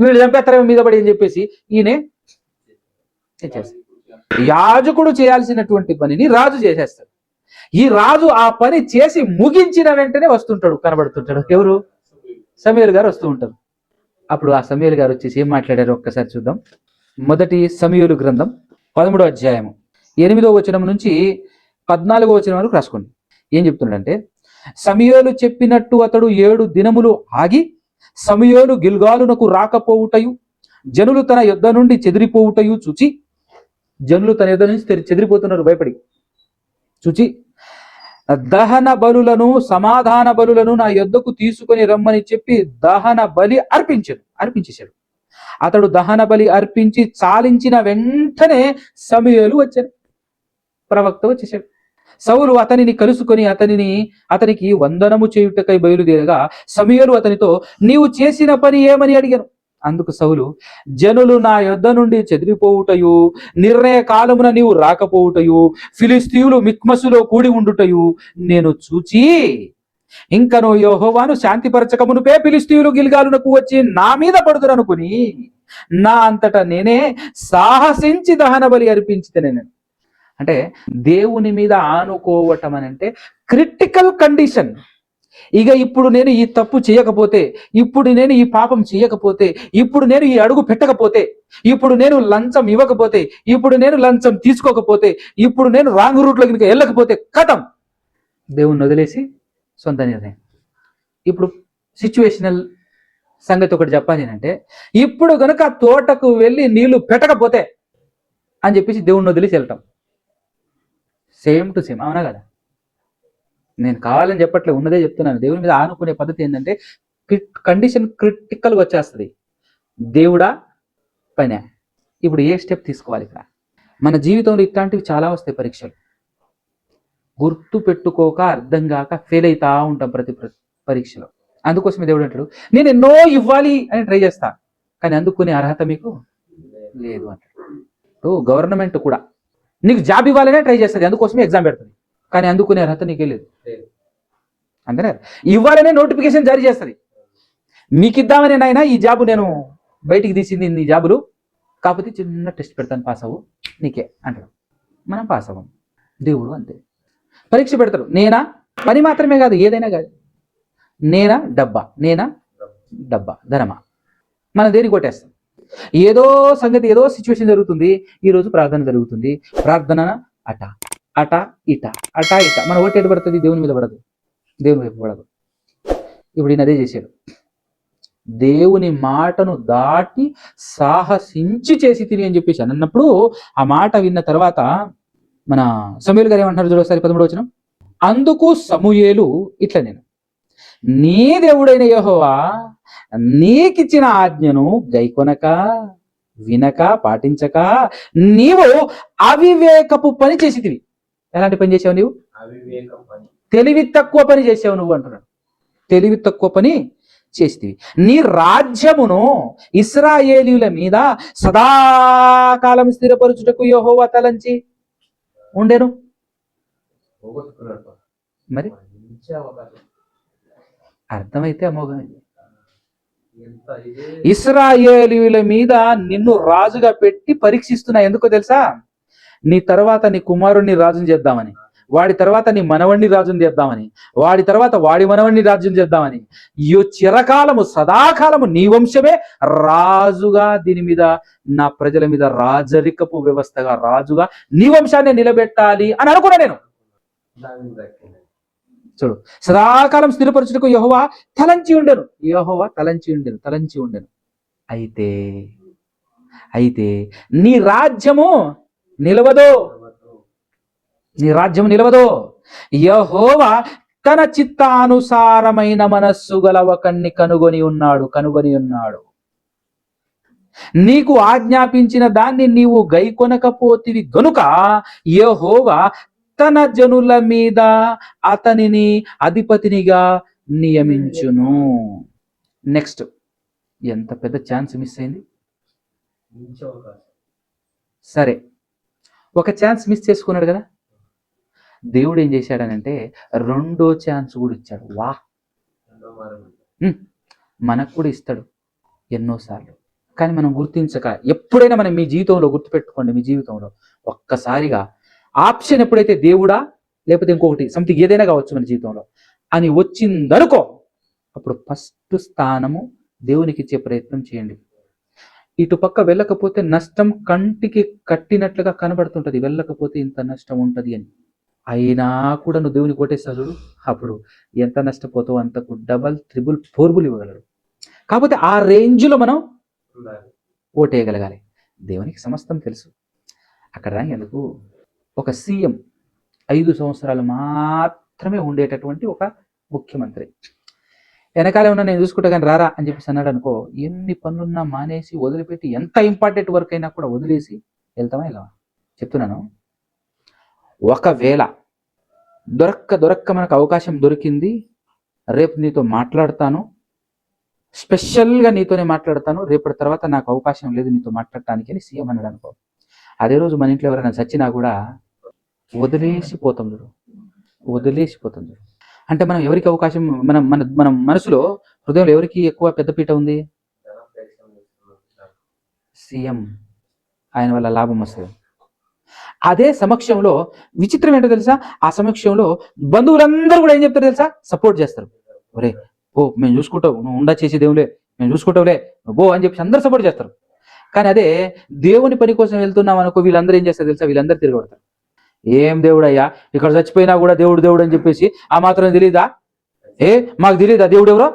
వీళ్ళు చంపేస్తారేమో మీద పడి అని చెప్పేసి ఈయనే యాజకుడు చేయాల్సినటువంటి పనిని రాజు చేసేస్తాడు. ఈ రాజు ఆ పని చేసి ముగించిన వెంటనే వస్తుంటాడు, కనబడుతుంటాడు. ఎవరు? సమూయేలు గారు వస్తూ ఉంటారు. అప్పుడు ఆ సమూయేలు గారు వచ్చేసి ఏం మాట్లాడారు ఒక్కసారి చూద్దాం. మొదటి సమూయేలు గ్రంథం 13వ అధ్యాయము 8వ వచనం నుంచి 14వ వచనం వరకు రాసుకోండి. ఏం చెప్తున్నాడంటే, సమూయేలు చెప్పినట్టు అతడు 7 దినములు ఆగి సమూయేలు గిల్గాలునకు రాకపోవుటయు, జనులు తన యొద్ద నుండి చెదిరిపోవుటయు చూచి, జనులు తన యొద్ద నుంచి చెదిరిపోతున్నారు భయపడి చూచి, దహన బలులను సమాధాన బలులను నా యొద్దకు తీసుకొని రమ్మని చెప్పి దహన బలి అర్పించేశాడు. అతడు దహన బలి అర్పించి చాలించిన వెంటనే సమూయేలు వచ్చాడు, ప్రవక్త వచ్చేసాడు. సౌలు అతనిని కలుసుకొని అతనికి వందనము చేయుటకై బయలుదేరగా సమూయేలు అతనితో, నీవు చేసిన పని ఏమని అడిగాను. అందుకు సౌలు, జనులు నా యొద్ద నుండి చెదిరిపోవుటయు, నిర్ణయ కాలమున నీవు రాకపోవుటయు, ఫిలిష్తీయులు మిక్మసులో కూడి ఉండుటయు నేను చూచి, ఇంకను యెహోవాను శాంతిపరచకమునుపే ఫిలిష్తీయులు గిల్గాలునకు వచ్చి నా మీద పడుదురనుకుని నా అంతటా నేనే సాహసించి దహన బలి అర్పించితేనే. అంటే దేవుని మీద ఆనుకోవటం అని అంటే క్రిటికల్ కండిషన్. ఇక ఇప్పుడు నేను ఈ తప్పు చేయకపోతే, ఇప్పుడు నేను ఈ పాపం చేయకపోతే, ఇప్పుడు నేను ఈ అడుగు పెట్టకపోతే, ఇప్పుడు నేను లంచం ఇవ్వకపోతే, ఇప్పుడు నేను లంచం తీసుకోకపోతే, ఇప్పుడు నేను రాంగ్ రూట్లో కనుక వెళ్ళకపోతే కథం, దేవుణ్ణి వదిలేసి సొంత నిర్ణయం. ఇప్పుడు సిచ్యువేషనల్ సంగతి ఒకటి చెప్పాలి అంటే, ఇప్పుడు కనుక తోటకు వెళ్ళి నీళ్లు పెట్టకపోతే అని చెప్పేసి దేవుణ్ణి వదిలేసి వెళ్ళటం సేమ్ టు సేమ్. అవునా కదా? నేను కావాలని చెప్పట్లేదు, ఉన్నదే చెప్తున్నాను. దేవుని మీద ఆనుకునే పద్ధతి ఏంటంటే కండిషన్ క్రిటికల్గా వచ్చేస్తుంది. దేవుడా పనే, ఇప్పుడు ఏ స్టెప్ తీసుకోవాలి ఇక్కడ? మన జీవితంలో ఇట్లాంటివి చాలా వస్తాయి పరీక్షలు. గుర్తు పెట్టుకోక అర్థం కాక ఫెయిల్ అవుతా ఉంటాం ప్రతి పరీక్షలో. అందుకోసమే దేవుడు అంటాడు, నేను ఎన్నో ఇవ్వాలి అని ట్రై చేస్తా, కానీ అందుకునే అర్హత మీకు లేదు అంటాడు. గవర్నమెంట్ కూడా నీకు జాబ్ ఇవ్వాలనే ట్రై చేస్తుంది, అందుకోసమే ఎగ్జామ్ పెడుతుంది, కానీ అందుకునే అర్హత నీకే లేదు. అంతేనా? ఇవ్వాలనే నోటిఫికేషన్ జారీ చేస్తుంది, మీకు ఇద్దామని నాయన ఈ జాబు నేను బయటికి తీసింది నీ జాబులు, కాకపోతే చిన్న టెస్ట్ పెడతాను, పాస్ అవ్వు నీకే అంటాడు. మనం పాస్ అవ్వం. దేవుడు అంతే, పరీక్ష పెడతాడు. నేనా పని మాత్రమే కాదు, ఏదైనా కాదు. నేనా డబ్బా ధనమా, మనం దేనికి కొట్టేస్తాం. ఏదో సంగతి, ఏదో సిచ్యువేషన్ జరుగుతుంది, ఈరోజు ప్రార్థన జరుగుతుంది, ప్రార్థన అట ఇట మన ఓటు ఎటు పడుతుంది? దేవుని మీద పడదు, దేవుని వైపు పడదు. ఇప్పుడు ఈయన అదే చేశాడు, దేవుని మాటను దాటి సాహసించి చేసి తిని అని చెప్పేసి అన్నప్పుడు, ఆ మాట విన్న తర్వాత మన సమూయేలు గారు ఏమంటున్నారు చూడ ఒకసారి 13వ వచనం. అందుకు సమూయేలు ఇట్లా, నేను నీ దేవుడైన యెహోవా నీకిచ్చిన ఆజ్ఞను గైకొనక వినక పాటించక నీవు అవివేకపు పని చేసితివి. ఎలాంటి పని చేసావు నీవు? తెలివి తక్కువ పని చేసావు నువ్వు అంటున్నాడు. తెలివి తక్కువ పని చేసితివి. నీ రాజ్యమును ఇశ్రాయేలీయుల మీద సదాకాలం స్థిరపరచుటకు యెహోవా తలంచి ఉండెను. మరి అర్థమైతే అమోఘమైంది. ఇశ్రాయేలీయుల మీద నిన్ను రాజుగా పెట్టి పరీక్షిస్తున్నా. ఎందుకో తెలుసా? నీ తర్వాత నీ కుమారుణ్ణి రాజుని చేద్దామని, వాడి తర్వాత నీ మనవణ్ణి రాజుని చేద్దామని, వాడి తర్వాత వాడి మనవణ్ణి రాజ్యం చేద్దామని, ఈ చిరకాలము సదాకాలము నీ వంశమే రాజుగా, దీని మీద నా ప్రజల మీద రాజరికపు వ్యవస్థగా రాజుగా నీ వంశాన్ని నిలబెట్టాలి అని అనుకున్నా నేను. చూడు, సదాకాలం స్థిరపరచుటకు యెహోవా తలంచి ఉండెను. అయితే నీ రాజ్యము నిలవదు. యెహోవా తన చిత్తానుసారమైన మనస్సు గల ఒకణ్ణి కనుగొని ఉన్నాడు. నీకు ఆజ్ఞాపించిన దాన్ని నీవు గైకొనకపోతివి గనుక యెహోవా తన జనుల మీద అతనిని అధిపతినిగా నియమించును. నెక్స్ట్, ఎంత పెద్ద ఛాన్స్ మిస్ అయింది. సరే, ఒక ఛాన్స్ మిస్ చేసుకున్నాడు కదా, దేవుడు ఏం చేశాడనంటే రెండో ఛాన్స్ కూడా ఇచ్చాడు. మనకు కూడా ఇస్తాడు ఎన్నోసార్లు, కానీ మనం గుర్తించక, ఎప్పుడైనా మనం మీ జీవితంలో గుర్తుపెట్టుకోండి, మీ జీవితంలో ఒక్కసారిగా ఆప్షన్ ఎప్పుడైతే దేవుడా లేకపోతే ఇంకొకటి సంథింగ్ ఏదైనా కావచ్చు మన జీవితంలో అని వచ్చిందనుకో, అప్పుడు ఫస్ట్ స్థానము దేవునికి ఇచ్చే ప్రయత్నం చేయండి. ఇటు పక్క వెళ్ళకపోతే నష్టం కంటికి కట్టినట్లుగా కనబడుతుంటది, వెళ్ళకపోతే ఇంత నష్టం ఉంటది అని. అయినా కూడా నువ్వు దేవుని కొట్టేస్తావు చూడు, అప్పుడు ఎంత నష్టపోతావు అంతకు డబల్, త్రిబుల్, ఫోర్బుల్ ఇవ్వగలడు. కాకపోతే ఆ రేంజ్లో మనం ఓటేయగలగాలి. దేవునికి సమస్తం తెలుసు. అక్కడ ఎందుకు ఒక సీఎం 5 సంవత్సరాలు మాత్రమే ఉండేటటువంటి ఒక ముఖ్యమంత్రి వెనకాలే ఉన్నా నేను చూసుకుంటా కానీ రారా అని చెప్పేసి అన్నాడు అనుకో, ఎన్ని పనులున్నా మానేసి వదిలిపెట్టి, ఎంత ఇంపార్టెంట్ వర్క్ అయినా కూడా వదిలేసి వెళ్తామా ఇలా చెప్తున్నాను. ఒకవేళ దొరక్క మనకు అవకాశం దొరికింది, రేపు నీతో మాట్లాడతాను, స్పెషల్గా నీతోనే మాట్లాడతాను, రేపటి తర్వాత నాకు అవకాశం లేదు నీతో మాట్లాడటానికి అని సీఎం అన్నాడు అనుకో, అదే రోజు మన ఇంట్లో ఎవరైనా చచ్చినా కూడా వదిలేసిపోతుంది. అంటే మనం ఎవరికి అవకాశం, మన మనసులో, హృదయంలో ఎవరికి ఎక్కువ పెద్దపీట ఉంది? సీఎం. ఆయన వల్ల లాభం వస్తుంది. అదే సమక్షంలో విచిత్రం ఏంటో తెలుసా, ఆ సమక్షంలో బంధువులందరూ కూడా ఏం చెప్తారు తెలుసా? సపోర్ట్ చేస్తారు. ఒరే ఓ మేము చూసుకుంటావు, నువ్వు ఉండా చేసి దేవులే, మేము చూసుకుంటావులే, నువ్వు అని చెప్పి అందరూ సపోర్ట్ చేస్తారు. కానీ అదే దేవుని పని కోసం వెళ్తున్నాం అనుకో, వీళ్ళందరూ ఏం చేస్తారు తెలుసా? వీళ్ళందరూ తిరగబడతారు. ఏం దేవుడు అయ్యా, ఇక్కడ చచ్చిపోయినా కూడా దేవుడు అని చెప్పేసి ఆ మాత్రం తెలీదా? మాకు తెలీదా దేవుడు ఎవరో?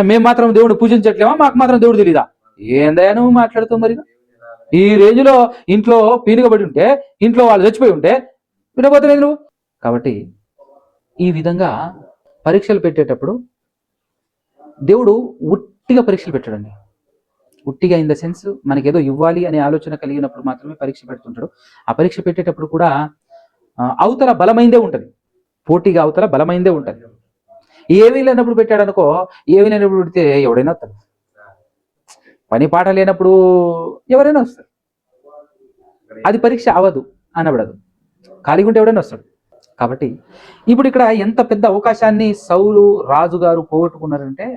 మేము మాత్రం దేవుడిని పూజించట్లేమా? మాకు మాత్రం దేవుడు తెలీదా? ఏందయ్యా నువ్వు మాట్లాడుతావు? మరి ఈ రేంజ్లో ఇంట్లో పీనుగబడి ఉంటే, ఇంట్లో వాళ్ళు చచ్చిపోయి ఉంటే వినబోతలేదు నువ్వు. కాబట్టి ఈ విధంగా పరీక్షలు పెట్టేటప్పుడు దేవుడు ఉట్టిగా పరీక్షలు పెట్టాడండి. ఉట్టిగా ఇన్ ద సెన్స్ మనకేదో ఇవ్వాలి అనే ఆలోచన కలిగినప్పుడు మాత్రమే పరీక్ష పెడుతుంటాడు. ఆ పరీక్ష పెట్టేటప్పుడు కూడా అవతల బలమైందే ఉంటుంది, పోటీగా అవతల బలమైందే ఉంటుంది. ఏమీ లేనప్పుడు పెట్టాడు అనుకో, ఏమీ లేనప్పుడు పెడితే ఎవడైనా వస్తాడు. పని పాట లేనప్పుడు ఎవరైనా వస్తారు. అది పరీక్ష అవ్వదు అనబడదు, ఖాళీగా ఉంటే ఎవడైనా వస్తాడు. కాబట్టి ఇప్పుడు ఇక్కడ ఎంత పెద్ద అవకాశాన్ని సౌలు రాజుగారు పోగొట్టుకున్నారంటే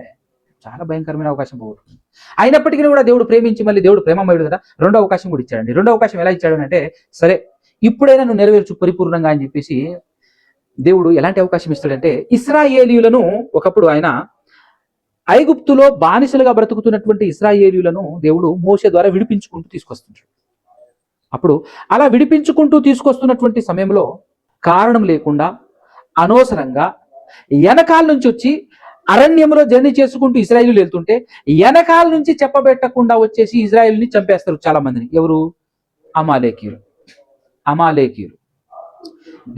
చాలా భయంకరమైన అవకాశం పోగొట్టుకున్నారు. అయినప్పటికీ కూడా దేవుడు ప్రేమించి, మళ్ళీ దేవుడు ప్రేమమయుడు కదా, రెండో అవకాశం కూడా ఇచ్చాడండి. రెండో అవకాశం ఎలా ఇచ్చాడు అంటే, సరే ఇప్పుడైనా నువ్వు నెరవేర్చు పరిపూర్ణంగా అని చెప్పేసి దేవుడు ఎలాంటి అవకాశం ఇస్తాడంటే, ఇశ్రాయేలీయులను ఒకప్పుడు ఆయన ఐగుప్తులో బానిసలుగా బ్రతుకుతున్నటువంటి ఇశ్రాయేలీయులను దేవుడు మోషే ద్వారా విడిపించుకుంటూ తీసుకొస్తుంటాడు. అప్పుడు అలా విడిపించుకుంటూ తీసుకొస్తున్నటువంటి సమయంలో కారణం లేకుండా అనవసరంగా వెనకాల నుంచి వచ్చి అరణ్యంలో జర్నీ చేసుకుంటూ ఇశ్రాయేలీయులు వెళ్తుంటే వెనకాల నుంచి చెప్పబెట్టకుండా వచ్చేసి ఇశ్రాయేలుని చంపేస్తారు చాలా మందిని. ఎవరు? అమాలేకీయులు. అమాలేకీయులు.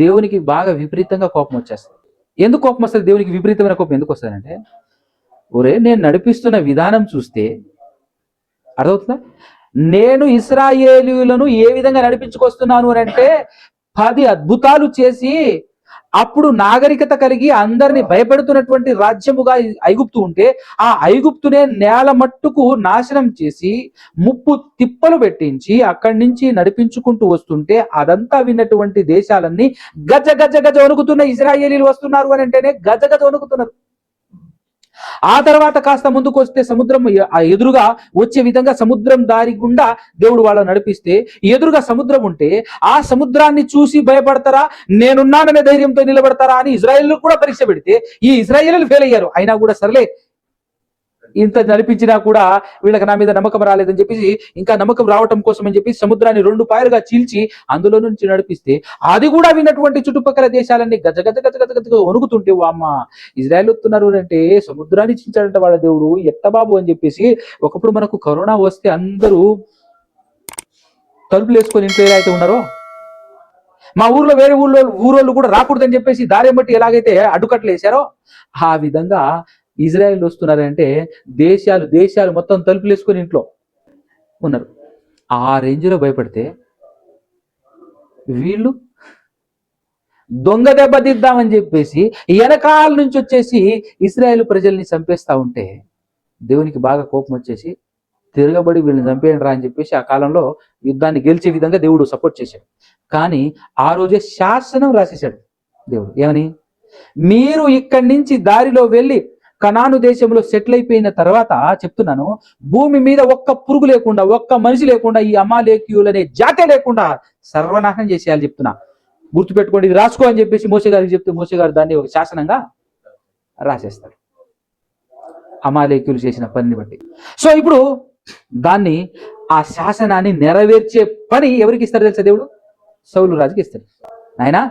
దేవునికి బాగా విపరీతంగా కోపం వచ్చేస్తుంది. ఎందుకు కోపం వస్తుంది? దేవునికి విపరీతమైన కోపం ఎందుకు వస్తుందంటే, ఒరే నేను నడిపిస్తున్న విధానం చూస్తే అర్థమవుతుందా? నేను ఇశ్రాయేలీయులను ఏ విధంగా నడిపించుకొస్తున్నాను అని అంటే 10 అద్భుతాలు చేసి అప్పుడు నాగరికత కలిగి అందరిని భయపెడుతున్నటువంటి రాజ్యముగా ఐగుప్తు ఉంటే, ఆ ఐగుప్తునే నేల మట్టుకు నాశనం చేసి ముప్పు తిప్పలు పెట్టించి అక్కడి నుంచి నడిపించుకుంటూ వస్తుంటే అదంతా విన్నటువంటి దేశాలన్నీ గజ గజ గజ వణుకుతున్న ఇశ్రాయేలీలు వస్తున్నారు అని అంటేనే గజ గజ వణుకుతున్నారు. ఆ తర్వాత కాస్త ముందుకు వస్తే సముద్రం ఎదురుగా వచ్చే విధంగా సముద్రం దారి గుండా దేవుడు వాళ్ళని నడిపిస్తే ఎదురుగా సముద్రం ఉంటే ఆ సముద్రాన్ని చూసి భయపడతారా, నేనున్నాననే ధైర్యంతో నిలబడతారా అని ఇజ్రాయేల్ కూడా పరీక్ష పెడితే ఈ ఇజ్రాయేలీలు ఫెయిల్ అయ్యారు. అయినా కూడా సర్లే ఇంత నడిపించినా కూడా వీళ్ళకి నా మీద నమ్మకం రాలేదని చెప్పేసి ఇంకా నమ్మకం రావటం కోసం అని చెప్పి సముద్రాన్ని 2 పాయలుగా చీల్చి అందులో నుంచి నడిపిస్తే అది కూడా విన్నటువంటి చుట్టుపక్కల దేశాలన్నీ గజ గజ గజ గజ గజ వణుకుతుంటే, అమ్మ ఇజ్రాయేల్ వస్తున్నారు అంటే సముద్రాన్ని చీల్చాడంట వాళ్ళ దేవుడు, ఎట్ట బాబు అని చెప్పేసి. ఒకప్పుడు మనకు కరోనా వస్తే అందరూ తలుపులు వేసుకొని ఇంట్లో ఎలా అయితే ఉన్నారో, మా ఊర్లో వేరే ఊరోళ్ళు కూడా రాకూడదని చెప్పేసి దారి బట్టి ఎలాగైతే అడ్డుకట్లు వేశారో ఆ విధంగా ఇజ్రాయెల్ వస్తున్నారంటే దేశాలు మొత్తం తలుపులు వేసుకొని ఇంట్లో ఉన్నారు. ఆ రేంజ్లో భయపడితే వీళ్ళు దొంగ దెబ్బతిద్దామని చెప్పేసి వెనకాల నుంచి వచ్చేసి ఇజ్రాయెల్ ప్రజల్ని చంపేస్తా ఉంటే దేవునికి బాగా కోపం వచ్చేసి తిరగబడి వీళ్ళని చంపేయండి రా అని చెప్పేసి ఆ కాలంలో యుద్ధాన్ని గెలిచే విధంగా దేవుడు సపోర్ట్ చేశాడు. కానీ ఆ రోజే శాసనం రాసేశాడు దేవుడు. ఏమని? మీరు ఇక్కడి నుంచి దారిలో వెళ్ళి కనాను దేశంలో సెటిల్ అయిపోయిన తర్వాత చెప్తున్నాను, భూమి మీద ఒక్క పురుగు లేకుండా, ఒక్క మనిషి లేకుండా, ఈ అమాలేకీయులనే జాతే లేకుండా సర్వనాశనం చేసేయాలి చెప్తున్నా. గుర్తుపెట్టుకోండి, ఇది రాసుకో అని చెప్పేసి మోషే గారికి చెప్తే మోషే గారు దాన్ని ఒక శాసనంగా రాసేస్తాడు అమాలేకీయులు చేసిన పనిని బట్టి. సో ఇప్పుడు దాన్ని ఆ శాసనాన్ని నెరవేర్చే పని ఎవరికి ఇస్తాడు తెలుసా? దేవుడు సౌలు రాజుకి ఇస్తాడు. నాయనా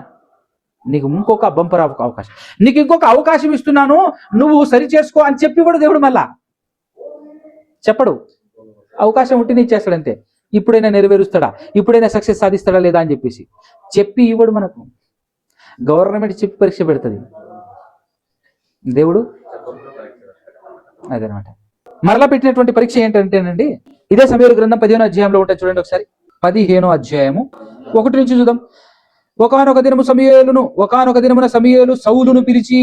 నీకు ఇంకొక బంపర్ అవకాశం, నీకు ఇంకొక అవకాశం ఇస్తున్నాను, నువ్వు సరి చేసుకో అని చెప్పి కూడా దేవుడు మళ్ళా చెప్పడు. అవకాశం ఉంటే నీ చేస్తాడంతే. ఇప్పుడైనా నెరవేరుస్తాడా, ఇప్పుడైనా సక్సెస్ సాధిస్తాడా లేదా అని చెప్పేసి చెప్పి ఇవ్వడు. మనకు గవర్నమెంట్ చెప్పి పరీక్ష పెడుతుంది, దేవుడు అదనమాట. మరలా పెట్టినటువంటి పరీక్ష ఏంటంటేనండి, ఇదే సమూయేలు గ్రంథం 15వ అధ్యాయంలో ఉంటుంది చూడండి ఒకసారి. 15వ అధ్యాయము 1 నుంచి చూద్దాం. ఒకానొక దినమున సమూయేలు సౌలును పిలిచి,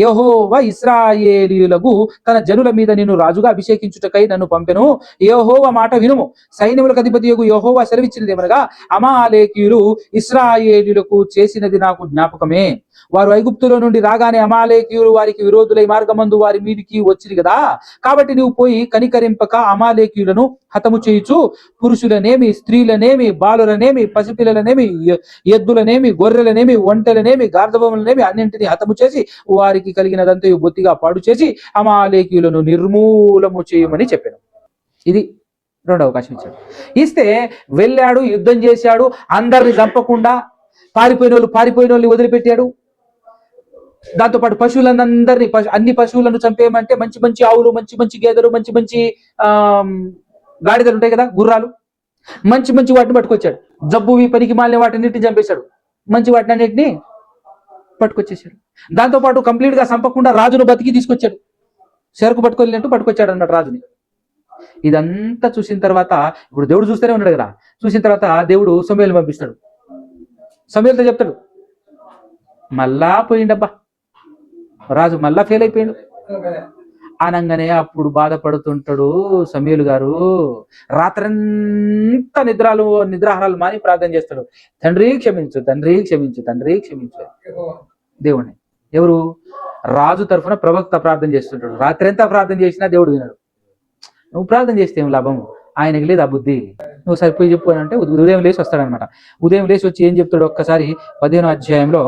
యెహోవా ఇశ్రాయేలీయులకు తన జనుల మీద నిన్ను రాజుగా అభిషేకించుటకై నన్ను పంపెను. యెహోవా మాట వినుము. సైన్యములకు అధిపతియగు యెహోవా సెలవిచ్చినది ఏమనగా, అమాలేకీయులు ఇశ్రాయేలీయులకు చేసినది నాకు జ్ఞాపకమే. వారు ఐగుప్తులో నుండి రాగానే అమాలేకీయులు వారికి విరోధులై మార్గమందు వారి మీదికి వచ్చింది కదా. కాబట్టి నువ్వు పోయి కనికరింపక అమాలేకీయులను హతము చేయుచు, పురుషులనేమి, స్త్రీలనేమి, బాలులనేమి, పసిపిల్లలనేమి, ఎద్దులనేమి, గొర్రెలనేమి, ఒంటెలనేమి, గార్ధబములనేమి అన్నింటినీ హతము చేసి వారికి కలిగినదంతా బొత్తిగా పాడు చేసి అమాలేకీయులను నిర్మూలము చేయమని చెప్పాను. ఇది రెండో అవకాశం ఇచ్చాడు. ఇస్తే వెళ్ళాడు, యుద్ధం చేశాడు, అందరిని చంపకుండా పారిపోయిన వాళ్ళు వదిలిపెట్టాడు. దాంతోపాటు పశువులందరినీ అన్ని పశువులను చంపేయమంటే మంచి మంచి ఆవులు, మంచి మంచి గేదెలు, మంచి మంచి గాడిదలు ఉంటాయి కదా, గుర్రాలు, మంచి మంచి వాటిని పట్టుకొచ్చాడు. జబ్బువి పనికి మాలిన వాటిన్నిటిని చంపేశాడు, మంచి వాటిని అన్నిటిని పట్టుకొచ్చేసాడు. దాంతోపాటు కంప్లీట్ గా చంపకుండా రాజును బతికి తీసుకొచ్చాడు. చెరకు పట్టుకోలేనట్టు పట్టుకొచ్చాడు అన్నమాట రాజుని. ఇదంతా చూసిన తర్వాత ఇప్పుడు దేవుడు చూస్తూనే ఉన్నాడు కదా. చూసిన తర్వాత దేవుడు సమూయేలు పంపిస్తాడు. సమూయేలుతో చెప్తాడు, మళ్ళా పోయిండబ్బా రాజు, మళ్ళా ఫెయిల్ అయిపోయాడు అనగానే అప్పుడు బాధపడుతుంటాడు సమూయేలు గారు. రాత్రంతా నిద్రాహారాలు మాని ప్రార్థన చేస్తాడు, తండ్రి క్షమించు, తండ్రి క్షమించు, తండ్రి క్షమించు దేవుణ్ణి. ఎవరు? రాజు తరఫున ప్రవక్త ప్రార్థన చేస్తుంటాడు. రాత్రి ఎంత ప్రార్థన చేసినా దేవుడు వినడు. నువ్వు ప్రార్థన చేస్తే ఏం లాభం? ఆయనకి లేదు ఆ బుద్ధి. నువ్వు సరిపోయి చెప్పు అని అంటే ఉదయం లేచి వస్తాడనమాట. ఉదయం లేచి వచ్చి ఏం చెప్తాడు? ఒక్కసారి 15వ అధ్యాయంలో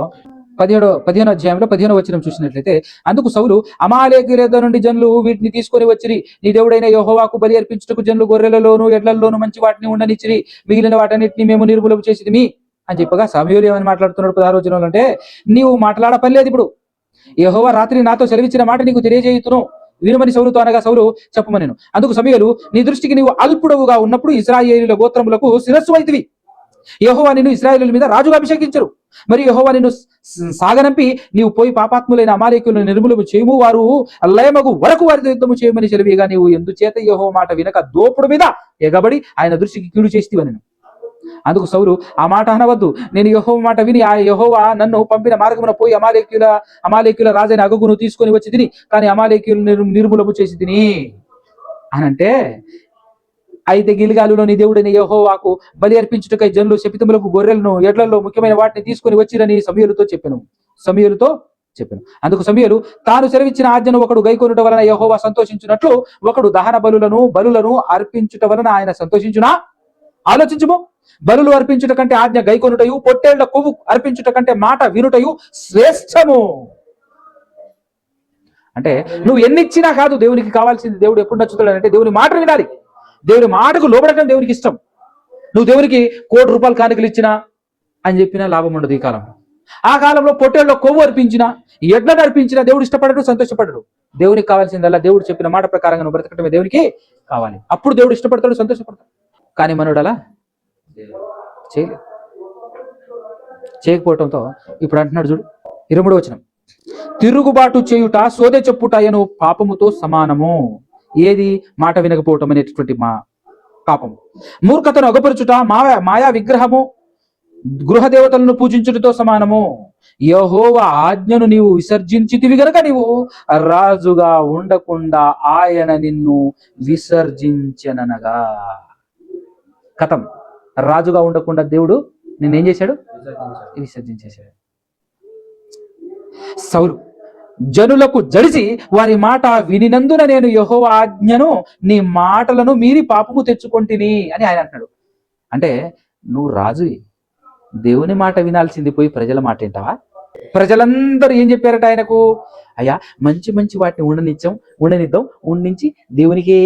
15వ వచనం చూసినట్లయితే, అందుకు సౌలు, అమాలేకీయుల యొద్ద నుండి జనులు వీటిని తీసుకొని వచ్చిరి, నీ దేవుడైన యెహోవాకు బలి అర్పించుటకు జనులు గొర్రెలలోను ఎడ్లల్లోను మంచి వాటిని ఉండనిచ్చిరి, మిగిలిన వాటన్నిటిని మేము నిర్మూలన చేసిదిమి అని చెప్పగా సమూయేలు ఏమని మాట్లాడుతున్నాడు 16వ వచనంలో అంటే, నీవు మాట్లాడపలేదు, ఇప్పుడు యెహోవా రాత్రి నాతో సెలవిచ్చిన మాట నీకు తెలియజేయుతును, వినుమని సౌలుతో అనగా సౌలు చెప్పమనెను. అందుకు సమూయేలు, నీ దృష్టికి నీవు అల్పుడవుగా ఉన్నప్పుడు ఇశ్రాయేలీయుల గోత్రములకు శిరస్సు అయితివి. యెహోవా నిన్ను ఇశ్రాయేలీయుల మీద రాజుగా అభిషేకించరు. మరి యెహోవా నిన్ను సాగనంపి నీవు పోయి పాపాత్ములైన అమాలేకీయులను నిర్మూలము చేయము, వారు లయమగు వరకు వారితో యుద్ధము చేయమని సెలవిగా, నీవు ఎందుచేత యెహోవా మాట వినక దోపుడు మీద ఎగబడి ఆయన దృష్టికి కీడు చేస్తివనెను. అందుకు సౌలు, ఆ మాట అనవద్దు, నేను యెహోవా మాట విని ఆ యెహోవా నన్ను పంపిన మార్గమున పోయి అమాలేకీయుల రాజైన అగగును తీసుకొని వచ్చి తిని, కానీ అమాలేకీయులను నిర్మూలము చేసి తిని అనంటే, అయితే గిల్గాలులో నీ దేవుడైన యెహోవాకు బలి అర్పించుటకై జనులు శపితములకు గొర్రెలను ఎడ్లలో ముఖ్యమైన వాటిని తీసుకొని వచ్చిరని సమూయేలుతో చెప్పెను. అందుకు సమూయేలు, తాను సెలవిచ్చిన ఆజ్ఞను ఒకడు గైకొనుట వలన యెహోవా సంతోషించున్నట్లు ఒకడు దహన బలులను అర్పించుట వలన ఆయన సంతోషించునా? ఆలోచించుము. బలులు అర్పించుట కంటే ఆజ్ఞ గైకొనుటయు, పొట్టేళ్ల కొవ్వు అర్పించుట కంటే మాట వినుటయు శ్రేష్టము. అంటే నువ్వు ఎన్నిచ్చినా కాదు, దేవునికి కావాల్సింది, దేవుడు ఎప్పుడు నచ్చుతాడంటే దేవుని మాట వినాలి. దేవుని మాటకు లోబడటం దేవునికి ఇష్టం. నువ్వు దేవునికి ₹1,00,00,000 కానుకలు ఇచ్చినా అని చెప్పినా లాభం ఉండదు ఈ కాలం. ఆ కాలంలో పొట్టేళ్ళలో కొవ్వు అర్పించినా, ఎడ్లను అర్పించినా దేవుడు ఇష్టపడడు, సంతోషపడడు. దేవునికి కావాల్సిందల్లా దేవుడు చెప్పిన మాట ప్రకారంగా నువ్వు బ్రతకటమే దేవునికి కావాలి. అప్పుడు దేవుడు ఇష్టపడతాడు, సంతోషపడతాడు. కానీ మనోడు అలా చేయకపోవటంతో ఇప్పుడు అంటున్నాడు చూడు 23వ వచనం, తిరుగుబాటు చేయుట సోదె చెప్పుటయను పాపముతో సమానము. ఏది? మాట వినకపోవటం అనేటటువంటి పాపము. మూర్ఖతను అగపరుచుట మాయా విగ్రహము గృహదేవతలను పూజించుటతో సమానము. యెహోవా ఆజ్ఞను నీవు విసర్జించితివి గనుక నీవు రాజుగా ఉండకుండా ఆయన నిన్ను విసర్జించననగా. కథం, రాజుగా ఉండకుండా దేవుడు నిన్నేం చేశాడు? విసర్జించేశాడు. సౌలు జనులకు జడిసి వారి మాట వినినందున నేను యెహోవా ఆజ్ఞను నీ మాటలను మీరి పాపము తెచ్చుకొంటిని అని ఆయన అంటున్నాడు. అంటే నువ్వు రాజువి, దేవుని మాట వినాల్సింది పోయి ప్రజల మాట ఏంటావా? ప్రజలందరూ ఏం చెప్పారట ఆయనకు? అయ్యా, మంచి మంచి వాటిని ఉండనిద్దాం, ఉండించి దేవునికే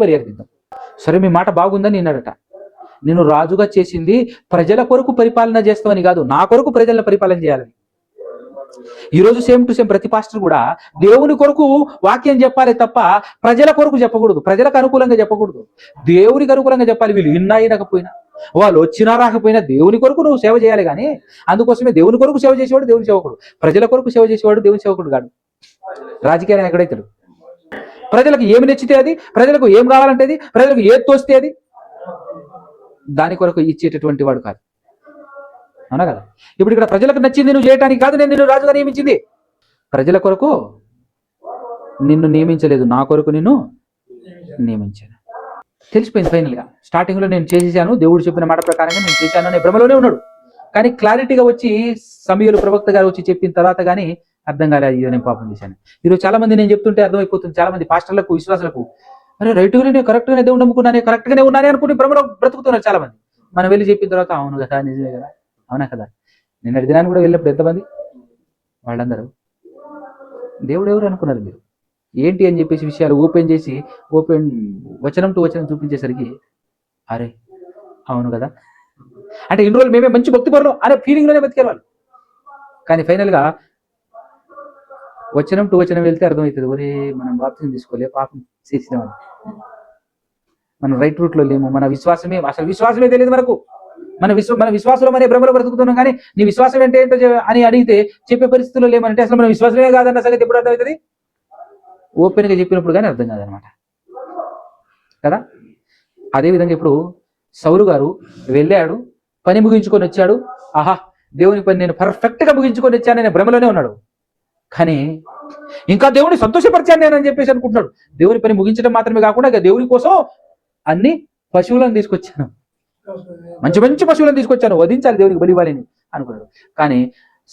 బలి అర్పిద్దాం. సరే, మీ మాట బాగుందని అన్నాడట. నేను రాజుగా చేసింది ప్రజల కొరకు పరిపాలన చేస్తామని కాదు, నా కొరకు ప్రజలను పరిపాలన చేయాలని. ఈరోజు సేమ్ టు సేమ్ ప్రతి పాస్టర్ కూడా దేవుని కొరకు వాక్యం చెప్పాలి తప్ప ప్రజల కొరకు చెప్పకూడదు, ప్రజలకు అనుకూలంగా చెప్పకూడదు, దేవునికి అనుకూలంగా చెప్పాలి. వీళ్ళు విన్నా వినకపోయినా, వాళ్ళు వచ్చినా రాకపోయినా దేవుని కొరకు నువ్వు సేవ చేయాలి. కానీ అందుకోసమే దేవుని కొరకు సేవ చేసేవాడు దేవుని సేవకుడు, ప్రజల కొరకు సేవ చేసేవాడు దేవుని సేవకుడు కాదు. రాజకీయ నాయకుడైతాడు. ప్రజలకు ఏమి నచ్చితే అది, ప్రజలకు ఏం కావాలంటే అది, ప్రజలకు ఏది తోస్తే అది దాని కొరకు ఇచ్చేటటువంటి వాడు కాదు. అవునా కదా? ఇప్పుడు ఇక్కడ ప్రజలకు నచ్చింది నువ్వు చేయటానికి కాదు నేను నిన్ను రాజుగా నియమించింది. ప్రజల కొరకు నిన్ను నియమించలేదు, నా కొరకు నిన్ను నియమించాను. తెలిసిపోయింది ఫైనల్గా. స్టార్టింగ్లో నేను చేసేసాను, దేవుడు చెప్పిన మాట ప్రకారంగా నేను చేశాను అనే భ్రమలోనే ఉన్నాడు. కానీ క్లారిటీగా వచ్చి సమూయేలు ప్రవక్త గారు వచ్చి చెప్పిన తర్వాత కానీ అర్థం కాలేదు, అయ్యో నేను పాపం చేశాను. ఈరోజు చాలా మంది నేను చెప్తుంటే అర్థమైపోతుంది. చాలా మంది పాస్టర్లకు, విశ్వాసులకు, అరే రైట్గానే కరెక్ట్గానే దేవుడు నమ్ముకున్నానే, కరెక్ట్గానే ఉన్నానే అనుకుంటే భ్రమలో బ్రతుకుతున్నారు చాలా మంది. మనం వెళ్ళి చెప్పిన తర్వాత అవును కదా, నిజమే కదా, అవునా కదా. నేను దినాన్ని కూడా వెళ్ళినప్పుడు ఎంతమంది వాళ్ళందరూ దేవుడు ఎవరు అనుకున్నారు మీరు ఏంటి అని చెప్పేసి విషయాలు ఓపెన్ చేసి వచనం టు వచనం చూపించేసరికి అరే అవును కదా అంటే ఇన్ని రోజులు మేమే మంచి భక్తి పరులు అనే ఫీలింగ్లోనే బతికారు వాళ్ళు. కానీ ఫైనల్గా వచనం టు వచనం వెళ్తే అర్థమవుతుంది, ఒరే మనం బాప్తిజం తీసుకోలే, పాపం చేసినామని, మనం రైట్ రూట్లో లేము, మన విశ్వాసమే అసలు విశ్వాసమే తెలియదు మనకు, మన విశ్వాసంలో అనే భ్రమలో బ్రతుకుతున్నాం. కానీ నీ విశ్వాసం ఏంటో అని అడిగితే చెప్పే పరిస్థితుల్లో లేమంటే అసలు మన విశ్వాసమే కాదన్న సంగతి ఎప్పుడు అర్థమవుతుంది? ఓపెన్గా చెప్పినప్పుడు కానీ అర్థం కాదనమాట. కదా. అదేవిధంగా ఇప్పుడు సౌలు గారు వెళ్ళాడు, పని ముగించుకొని వచ్చాడు. ఆహా, దేవుని పని నేను పర్ఫెక్ట్గా ముగించుకొని వచ్చాననే భ్రమలోనే ఉన్నాడు. కానీ ఇంకా దేవుని సంతోషపరిచాను నేను అని చెప్పేసి అనుకుంటున్నాడు. దేవుని పని ముగించడం మాత్రమే కాకుండా ఇక దేవుని కోసం అన్ని పశువులను తీసుకొచ్చాను, మంచి మంచి పశువులను తీసుకొచ్చాను, వధించాలి, దేవునికి బలి ఇవ్వాలని అనుకున్నాడు. కానీ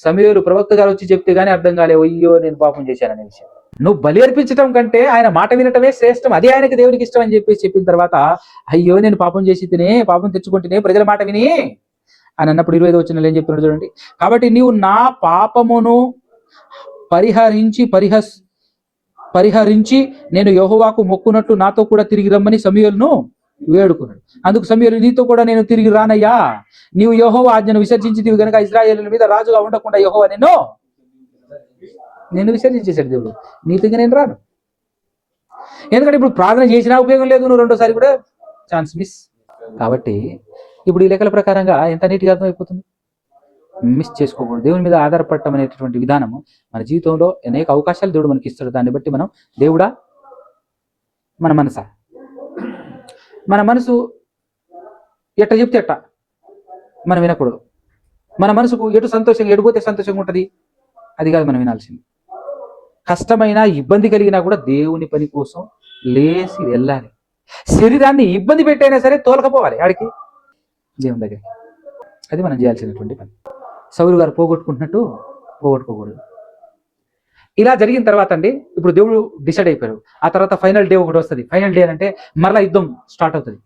సమూయేలు ప్రవక్త గారు వచ్చి చెప్తే గానీ అర్థం కాలే, అయ్యో నేను పాపం చేశాననే విషయం. నువ్వు బలి అర్పించడం కంటే ఆయన మాట వినటమే శ్రేష్టం, అదే ఆయనకి దేవునికి ఇష్టం అని చెప్పేసి చెప్పిన తర్వాత, అయ్యో నేను పాపం చేసి తినే, పాపం తెచ్చుకుంటేనే ప్రజల మాట విని అని అన్నప్పుడు 25వ వచనంలో ఏం చెప్తున్నాడు చూడండి. కాబట్టి నీవు నా పాపమును పరిహరించి నేను యెహోవాకు మొక్కునట్లు నాతో కూడా తిరిగి రమ్మని సమూయేలును వేడుకున్నాడు. అందుకు సమూయేలు, నీతో కూడా నేను తిరిగి రానయ్యా, నీవు యెహోవా ఆజ్ఞను విసర్జించితివి గనుక ఇశ్రాయేలుల మీద రాజుగా ఉండకుండా యెహోవా నేను విసర్జించేశాడు దేవుడు, నీతిగా నేను రాను. ఎందుకంటే ఇప్పుడు ప్రార్థన చేసినా ఉపయోగం లేదు, నువ్వు రెండోసారి కూడా ఛాన్స్ మిస్. కాబట్టి ఇప్పుడు ఈ లెక్కల ప్రకారంగా ఎంత నీట్గా అర్థమైపోతుంది. మిస్ చేసుకోకూడదు. దేవుని మీద ఆధారపడటం అనేటటువంటి విధానము మన జీవితంలో అనేక అవకాశాలు దేవుడు మనకి ఇస్తాడు. దాన్ని బట్టి మనం దేవుడా, మన మనసు ఎట్ట చెప్తే ఎట్ట మనం వినకూడదు. మన మనసుకు ఎటు సంతోషంగా, ఎడిపోతే సంతోషంగా ఉంటుంది అది కాదు మనం వినాల్సింది. కష్టమైన ఇబ్బంది కలిగినా కూడా దేవుని పని కోసం లేచి వెళ్ళాలి. శరీరాన్ని ఇబ్బంది పెట్టైనా సరే తోలకపోవాలి ఆడికి, దేవుని దగ్గరికి. అది మనం చేయాల్సినటువంటి పని. సౌలు గారు పోగొట్టుకుంటున్నట్టు పోగొట్టుకోకూడదు. ఇలా జరిగిన తర్వాత అండి, ఇప్పుడు దేవుడు డిసైడ్ అయిపోయారు. ఆ తర్వాత ఫైనల్ డే ఒకటి వస్తుంది. ఫైనల్ డే అంటే మరలా యుద్ధం స్టార్ట్ అవుతుంది.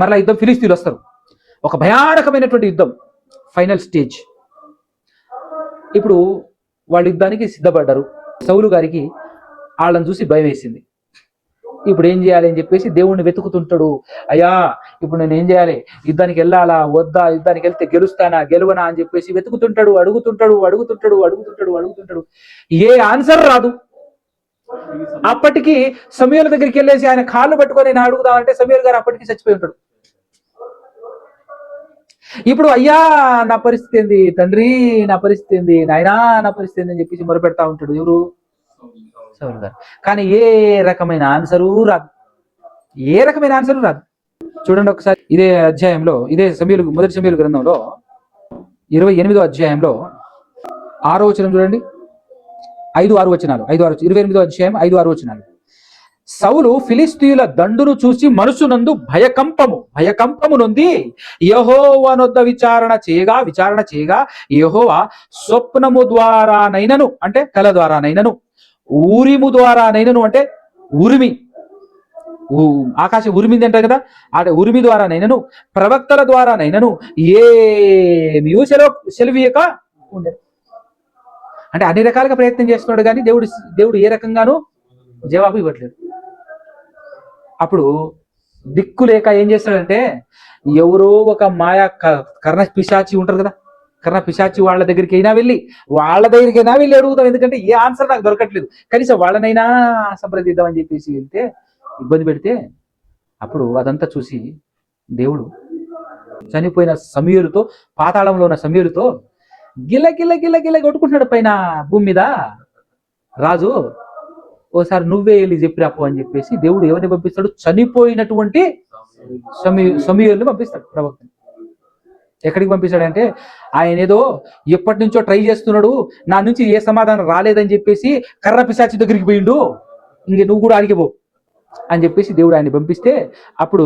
మరలా యుద్ధం, ఫిలిస్తీన్లు వస్తారు. ఒక భయానకమైనటువంటి యుద్ధం, ఫైనల్ స్టేజ్. ఇప్పుడు వాళ్ళు యుద్ధానికి సిద్ధపడ్డారు. సౌలు గారికి వాళ్ళని చూసి భయం వేసింది. ఇప్పుడు ఏం చేయాలి అని చెప్పేసి దేవుణ్ణి వెతుకుతుంటాడు. అయ్యా, ఇప్పుడు నేను ఏం చేయాలి, యుద్ధానికి వెళ్ళాలా వద్దా, యుద్ధానికి వెళ్తే గెలుస్తానా గెలవనా అని చెప్పేసి వెతుకుతుంటాడు. అడుగుతుంటాడు. ఏ ఆన్సర్ రాదు. అప్పటికి సమూయేలు దగ్గరికి వెళ్ళేసి ఆయన కాళ్ళు పట్టుకొని నేను అడుగుదామంటే సమూయేలు గారు అప్పటికి చచ్చిపోయి ఉంటాడు. ఇప్పుడు అయ్యా నా పరిస్థితి ఏంది, తండ్రి నా పరిస్థితి ఏంది, నాయనా నా పరిస్థితి ఏంది అని చెప్పేసి మొరపెడతా ఉంటాడు. ఎవరు? సౌలు గారు. కానీ ఏ రకమైన ఆన్సరు రాదు. చూడండి ఒకసారి ఇదే అధ్యాయంలో, ఇదే మొదటి సమూయేలు గ్రంథంలో 28వ అధ్యాయంలో 6వ వచనం చూడండి. 5-6 వచనాలు. 28వ అధ్యాయం 5-6 వచనాలు. సౌలు ఫిలిస్తీయుల దండును చూసి మనసునందు భయకంపము నొంది యెహోవా నొద్ద విచారణ చేయగా యెహోవా స్వప్నము ద్వారానైనను, అంటే కల ద్వారానైనను, ఊరిము ద్వారానైనను, అంటే ఉరిమి, ఆకాశం ఉరిమింది అంటారు కదా, అంటే ఉరిమి ద్వారానైనను, ప్రవక్తల ద్వారానైనను ఏమీ సెలవీయక ఉండే. అంటే అన్ని రకాలుగా ప్రయత్నం చేస్తున్నాడు కానీ దేవుడు ఏ రకంగానూ జవాబు ఇవ్వట్లేదు. అప్పుడు దిక్కు లేక ఏం చేస్తాడంటే, ఎవరో ఒక మాయా కర్ణ పిశాచి ఉంటారు కదా, కర్ణ పిశాచి వాళ్ళ దగ్గరికైనా వెళ్ళి అడుగుతాం. ఎందుకంటే ఏ ఆన్సర్ నాకు దొరకట్లేదు, కనీసం వాళ్ళనైనా సంప్రదిద్దామని చెప్పేసి వెళ్తే ఇబ్బంది పెడితే, అప్పుడు అదంతా చూసి దేవుడు చనిపోయిన సమూయేలుతో, పాతాళంలో ఉన్న సమూయేలుతో గిల్ల కొట్టుకుంటున్నాడు పైన భూమి మీద. రాజు, ఓసారి నువ్వే వెళ్ళి చెప్పిరాపు అని చెప్పేసి దేవుడు ఎవరిని పంపిస్తాడు? చనిపోయినటువంటి సమూయేలుని పంపిస్తాడు, ప్రవక్తని. ఎక్కడికి పంపిస్తాడంటే, ఆయన ఏదో ఎప్పటి నుంచో ట్రై చేస్తున్నాడు, నా నుంచి ఏ సమాధానం రాలేదని చెప్పేసి కర్ర పిశాచి దగ్గరికి పోయిండు, ఇంక నువ్వు కూడా ఆడిగిపో అని చెప్పేసి దేవుడు ఆయన పంపిస్తే, అప్పుడు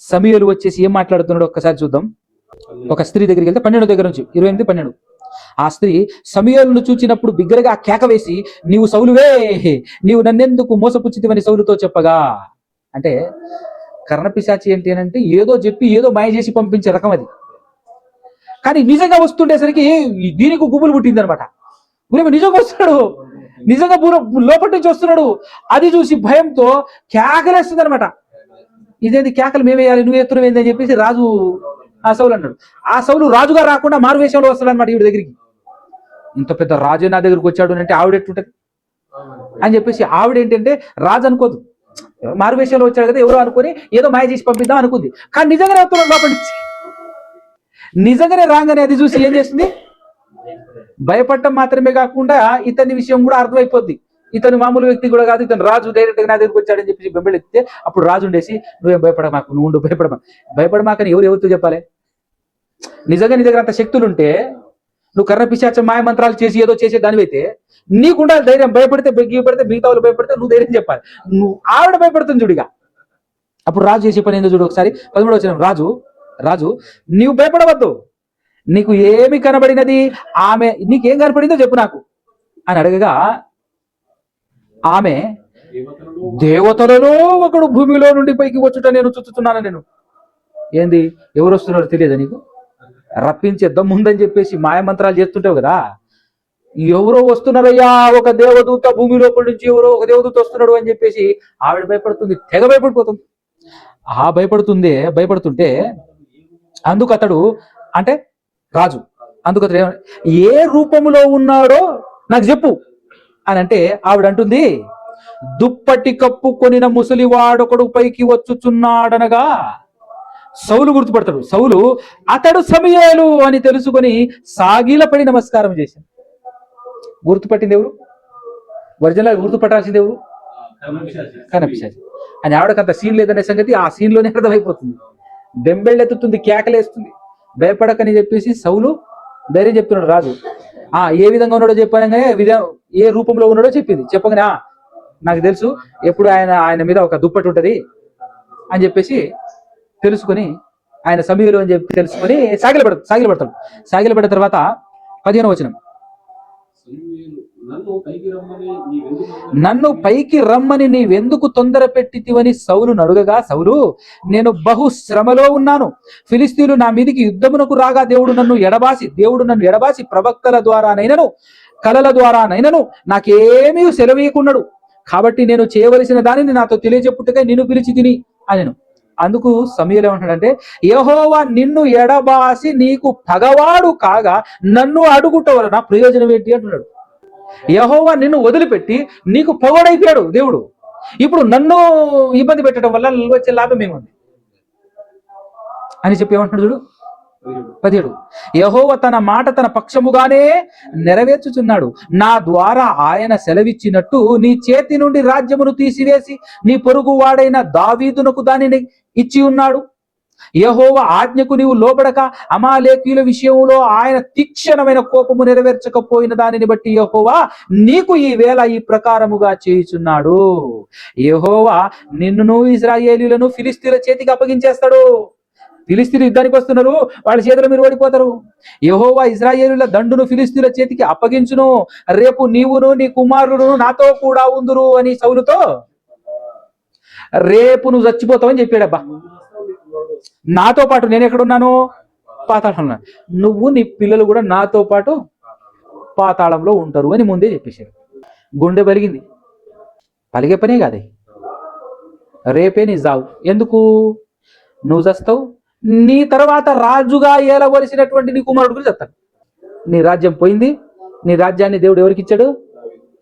సమూయేలు వచ్చేసి ఏం మాట్లాడుతున్నాడు ఒక్కసారి చూద్దాం. ఒక స్త్రీ దగ్గరికి వెళ్తే 12 దగ్గర నుంచి 28-12. ఆ స్త్రీ సమూయేలును చూచినప్పుడు బిగ్గరగా కేక వేసి, నీవు సౌలువే, నీవు నన్నెందుకు మోసపుచ్చితివని సౌలుతో చెప్పగా. అంటే కర్ణపిశాచి ఏంటి అంటే ఏదో చెప్పి ఏదో మాయ చేసి పంపించే రకం అది. కానీ నిజంగా వస్తుండేసరికి దీనికి గుబులు పుట్టింది అనమాట. నిజంగా వస్తున్నాడు, నిజంగా లోపటి నుంచి వస్తున్నాడు. అది చూసి భయంతో కేకలేస్తుంది అనమాట. ఇదేంటి కేకలు మేమేయాలి, నువ్వు ఎత్తున ఏంది అని చెప్పేసి రాజు ఆ సౌలు అన్నాడు. ఆ సౌలు రాజుగా రాకుండా మారువేషంలో వస్తాడు అనమాట ఈవిడ దగ్గరికి. ఇంత పెద్ద రాజు నా దగ్గరికి వచ్చాడు అంటే ఆవిడ ఎట్టుంటది అని చెప్పేసి ఆవిడ ఏంటంటే రాజు అనుకోదు, మారువేషంలో వచ్చాడు కదా ఎవరో అనుకుని ఏదో మాయ చేసి పంపిద్దాం అనుకుంది. కానీ నిజంగానే వస్తున్నాడు లోపలి నుంచి. నిజంగానే రాగానే అది చూసి ఏం చేస్తుంది? భయపడటం మాత్రమే కాకుండా ఇతని విషయం కూడా అర్థమైపోద్ది. ఇతను మామూలు వ్యక్తి కూడా కాదు, ఇతను రాజు డైరెక్ట్ గా నా దగ్గరికి వచ్చాడని చెప్పేసి బెంబేలు ఎత్తితే అప్పుడు రాజు ఉండేసి నువ్వేం భయపడమాకు, నువ్వు భయపడమాకని ఎవరితో చెప్పాలి? నిజంగా నీ దగ్గర అంత శక్తులు ఉంటే నువ్వు కర్ణ పిశాచ మాయ మంత్రాలు చేసి ఏదో చేసే దానివైతే నీకుండాలి ధైర్యం. భయపడితే మిగతా వాళ్ళు భయపడితే నువ్వు ధైర్యం చెప్పాలి. నువ్వు ఆవిడ భయపడుతుంది చూడిగా. అప్పుడు రాజు చేసే పని ఏందో చూడు ఒకసారి. 13వ వచనం. రాజు నీవు భయపడవద్దు, నీకు ఏమి కనబడినది, ఆమె నీకేం కనపడిందో చెప్పు నాకు అని అడగగా ఆమె దేవతలలో ఒకడు భూమిలో నుండి పైకి వచ్చుట నేను చూస్తున్నాను. నేను ఏంది ఎవరు వస్తున్నారో తెలియదా నీకు? రప్పించే దమ్ముందని చెప్పేసి మాయమంత్రాలు చేస్తుంటావు కదా. ఎవరో వస్తున్నారయ్యా, ఒక దేవదూత భూమి లోపల నుంచి ఎవరో ఒక దేవదూత వస్తున్నాడు అని చెప్పేసి ఆవిడ భయపడుతుంది, తెగ భయపడిపోతుంది. భయపడుతుంటే అందుకు అతడు అంటే రాజు అందుకు అతడు ఏ రూపములో ఉన్నాడో నాకు చెప్పు అని అంటే ఆవిడ అంటుంది, దుప్పటి కప్పుకొనిన ముసలివాడొకడు పైకి వచ్చుచున్నాడనగా సౌలు గుర్తుపడతాడు. సౌలు అతడు సమూయేలు అని తెలుసుకొని సాగిలపడి నమస్కారం చేశాడు. గుర్తుపట్టింది ఎవరు? ఒరిజినల్ గుర్తుపట్టాల్సింది ఎవరు? కనిపించాలి అని. ఆవిడకంత సీన్ లేదనే సంగతి ఆ సీన్ లోనే అర్థమైపోతుంది. బెంబెళ్ళెత్తుతుంది, కేకలేస్తుంది. భయపడకని చెప్పేసి సౌలు ధైర్యం చెప్తున్నాడు. రాజు ఏ విధంగా ఉన్నాడో చెప్పగానే ఏ రూపంలో ఉన్నాడో చెప్పింది. చెప్పగానే నాకు తెలుసు ఎప్పుడు ఆయన మీద ఒక దుప్పటి ఉంటది అని చెప్పేసి తెలుసుకొని ఆయన సమయంలో అని చెప్పి తెలుసుకొని సాగిలపడతాడు. సాగిలపడిన తర్వాత 15వ వచనం. నన్ను పైకి రమ్మని నీవెందుకు తొందర పెట్టితివని సౌలును అడుగగా, సౌలు నేను బహు శ్రమలో ఉన్నాను, ఫిలిస్తీయులు నా మీదికి యుద్ధమునకు రాగా దేవుడు నన్ను ఎడబాసి ప్రవక్తల ద్వారానైనను కలల ద్వారానైనను నాకేమీ సెలవీయకున్నాడు. కాబట్టి నేను చేయవలసిన దానిని నాతో తెలియజెప్పుటకై నిన్ను పిలిచి తిని అనెను. అందుకు సమూయేలు ఏమంటాడంటే, యెహోవా నిన్ను ఎడబాసి నీకు పగవాడు కాగా నన్ను అడుగుట వలన ప్రయోజనం ఏంటి అంటున్నాడు. యెహోవా నిన్ను వదిలిపెట్టి నీకు పగవాడైపోయాడు దేవుడు. ఇప్పుడు నన్ను ఇబ్బంది పెట్టడం వల్ల వచ్చే లాభం ఏముంది అని చెప్పి ఏమంటున్నాడు చూడు. 17. యెహోవా తన మాట తన పక్షముగానే నెరవేర్చుచున్నాడు. నా ద్వారా ఆయన సెలవిచ్చినట్టు నీ చేతి నుండి రాజ్యమును తీసివేసి నీ పొరుగు వాడైన దావీదునకు దానిని ఇచ్చి ఉన్నాడు. యెహోవా ఆజ్ఞకు నీవు లోబడక అమాలేకీయుల విషయంలో ఆయన తీక్షణమైన కోపము నెరవేర్చకపోయిన దానిని బట్టి యెహోవా నీకు ఈ వేళ ఈ ప్రకారముగా చేయుచున్నాడు. యెహోవా నిన్నును ఇశ్రాయేలీయులను ఫిలిస్తీయుల చేతికి అప్పగించేస్తాడు. ఫిలిస్తీయులు యుద్ధానికి వస్తున్నారు, వాళ్ళ చేతులు మీరు ఓడిపోతారు. యెహోవా ఇశ్రాయేలీయుల దండును ఫిలిస్తీయుల చేతికి అప్పగించును. రేపు నీవును నీ కుమారులను నాతో కూడా ఉందురు అని సౌలుతో, రేపు నువ్వు చచ్చిపోతావని చెప్పాడబ్బా. నాతో పాటు నేను ఎక్కడున్నాను? పాతాళంలో. నువ్వు నీ పిల్లలు కూడా నాతో పాటు పాతాళంలో ఉంటారు అని ముందే చెప్పేశాడు. గుండె పలిగింది. పలిగే పనే కాదు, రేపే నీ జావు. ఎందుకు? నువ్వు చస్తావు, నీ తర్వాత రాజుగా ఏలవలసినటువంటి నీ కుమారుడు కూడా చస్తాడు. నీ రాజ్యం పోయింది. నీ రాజ్యాన్ని దేవుడు ఎవరికి ఇచ్చాడు?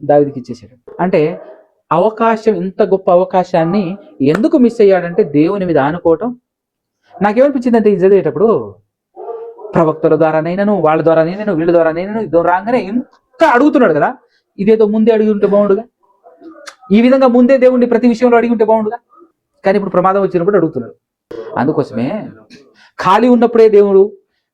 దావీదుకి ఇచ్చేసాడు. అంటే అవకాశం, ఇంత గొప్ప అవకాశాన్ని ఎందుకు మిస్ అయ్యాడంటే దేవుని మీద ఆనుకోవటం. నాకేమనిపించింది అంటే ఇది చదివేటప్పుడు, ప్రవక్తల ద్వారానైనాను వాళ్ళ ద్వారానైనాను వీళ్ళ ద్వారానైనాను ఇది రాగానే ఇంత అడుగుతున్నాడు కదా, ఇదేదో ముందే అడిగి ఉంటే బాగుండుగా. ఈ విధంగా ముందే దేవుణ్ణి ప్రతి విషయంలో అడిగి ఉంటే బాగుండుగా. కానీ ఇప్పుడు ప్రమాదం వచ్చినప్పుడు అడుగుతున్నాడు. అందుకోసమే ఖాళీ ఉన్నప్పుడే దేవుడు,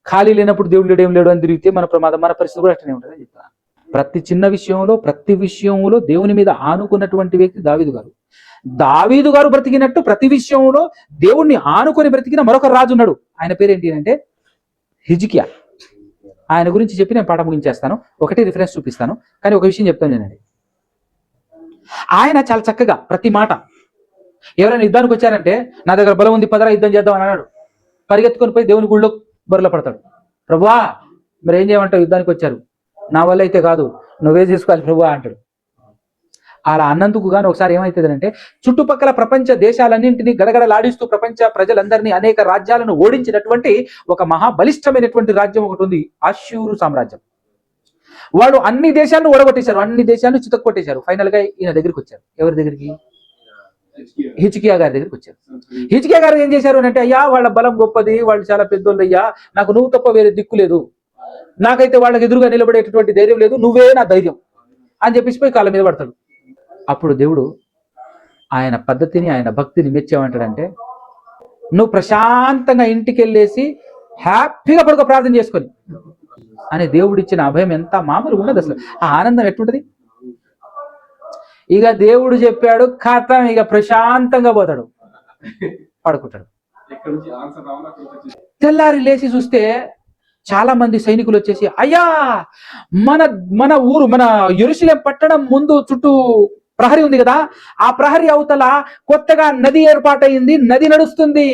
ఖాళీ లేనప్పుడు దేవుడు ఏం లేడు అని తిరిగితే మన ప్రమాదం, మన పరిస్థితి కూడా అట్లనే ఉంటుంది చెప్తా. ప్రతి చిన్న విషయంలో, ప్రతి విషయంలో దేవుని మీద ఆనుకున్నటువంటి వ్యక్తి దావీదు గారు బ్రతికినట్టు ప్రతి విషయంలో దేవుణ్ణి ఆనుకొని బ్రతికిన మరొక రాజు ఉన్నాడు. ఆయన పేరేంటి అంటే హిజ్కియా. ఆయన గురించి చెప్పి నేను పాఠం ముగించేస్తాను. ఒకటి రిఫరెన్స్ చూపిస్తాను, కానీ ఒక విషయం చెప్తాను నేనండి. ఆయన చాలా చక్కగా ప్రతి మాట, ఎవరైనా యుద్ధానికి వచ్చారంటే నా దగ్గర బలం ఉంది, పదరా యుద్ధం చేద్దాం అని అన్నాడు. పరిగెత్తుకొని పోయి దేవుని గుళ్ళో బొరలో పడతాడు. ప్రభువా మరి ఏం చేయమంటావు, యుద్ధానికి వచ్చారు, నా వల్ల అయితే కాదు, నువ్వే చేసుకోవాలి ప్రభువా అంటాడు. అలా అన్నందుకు గాను ఒకసారి ఏమవుతుందంటే, చుట్టుపక్కల ప్రపంచ దేశాలన్నింటినీ గడగడలాడిస్తూ ప్రపంచ ప్రజలందరినీ, అనేక రాజ్యాలను ఓడించినటువంటి ఒక మహాబలిష్టమైనటువంటి రాజ్యం ఒకటి ఉంది, అష్షూరు సామ్రాజ్యం. వాళ్ళు అన్ని దేశాలను ఓడగొట్టేశారు, అన్ని దేశాలను చితక్కొట్టేశారు. ఫైనల్ గా ఈయన దగ్గరికి వచ్చారు. ఎవరి దగ్గరికి? హిజ్కియా గారి దగ్గరికి వచ్చారు. హిజ్కియా గారు ఏం చేశారు అంటే, అయ్యా వాళ్ళ బలం గొప్పది, వాళ్ళు చాలా పెద్దోళ్ళు అయ్యా, నాకు నువ్వు తప్ప వేరే దిక్కు లేదు, నాకైతే వాళ్ళకి ఎదురుగా నిలబడేటటువంటి ధైర్యం లేదు, నువ్వే నా ధైర్యం అని చెప్పేసి పోయి కాళ్ళ మీద పడతాడు. అప్పుడు దేవుడు ఆయన పద్ధతిని, ఆయన భక్తిని మెచ్చేమంటాడంటే, నువ్వు ప్రశాంతంగా ఇంటికి వెళ్ళేసి హ్యాపీగా పడుకో ప్రార్థన చేసుకొని అని దేవుడిచ్చిన అభయం ఎంత మామూలుగా ఉండదు. అసలు ఆ ఆనందం ఎట్లుంటది. ఇక దేవుడు చెప్పాడు, ఖాతం, ఇక ప్రశాంతంగా పోతాడు, పడుకుంటాడు. తెల్లారి లేచి చూస్తే చాలా మంది సైనికులు వచ్చేసి, అయ్యా మన మన ఊరు, మన యెరూషలేం పట్టణం ముందు చుట్టూ ప్రహరీ ఉంది కదా, ఆ ప్రహరీ అవతల కొత్తగా నది ఏర్పాటైంది, నది నడుస్తుంది,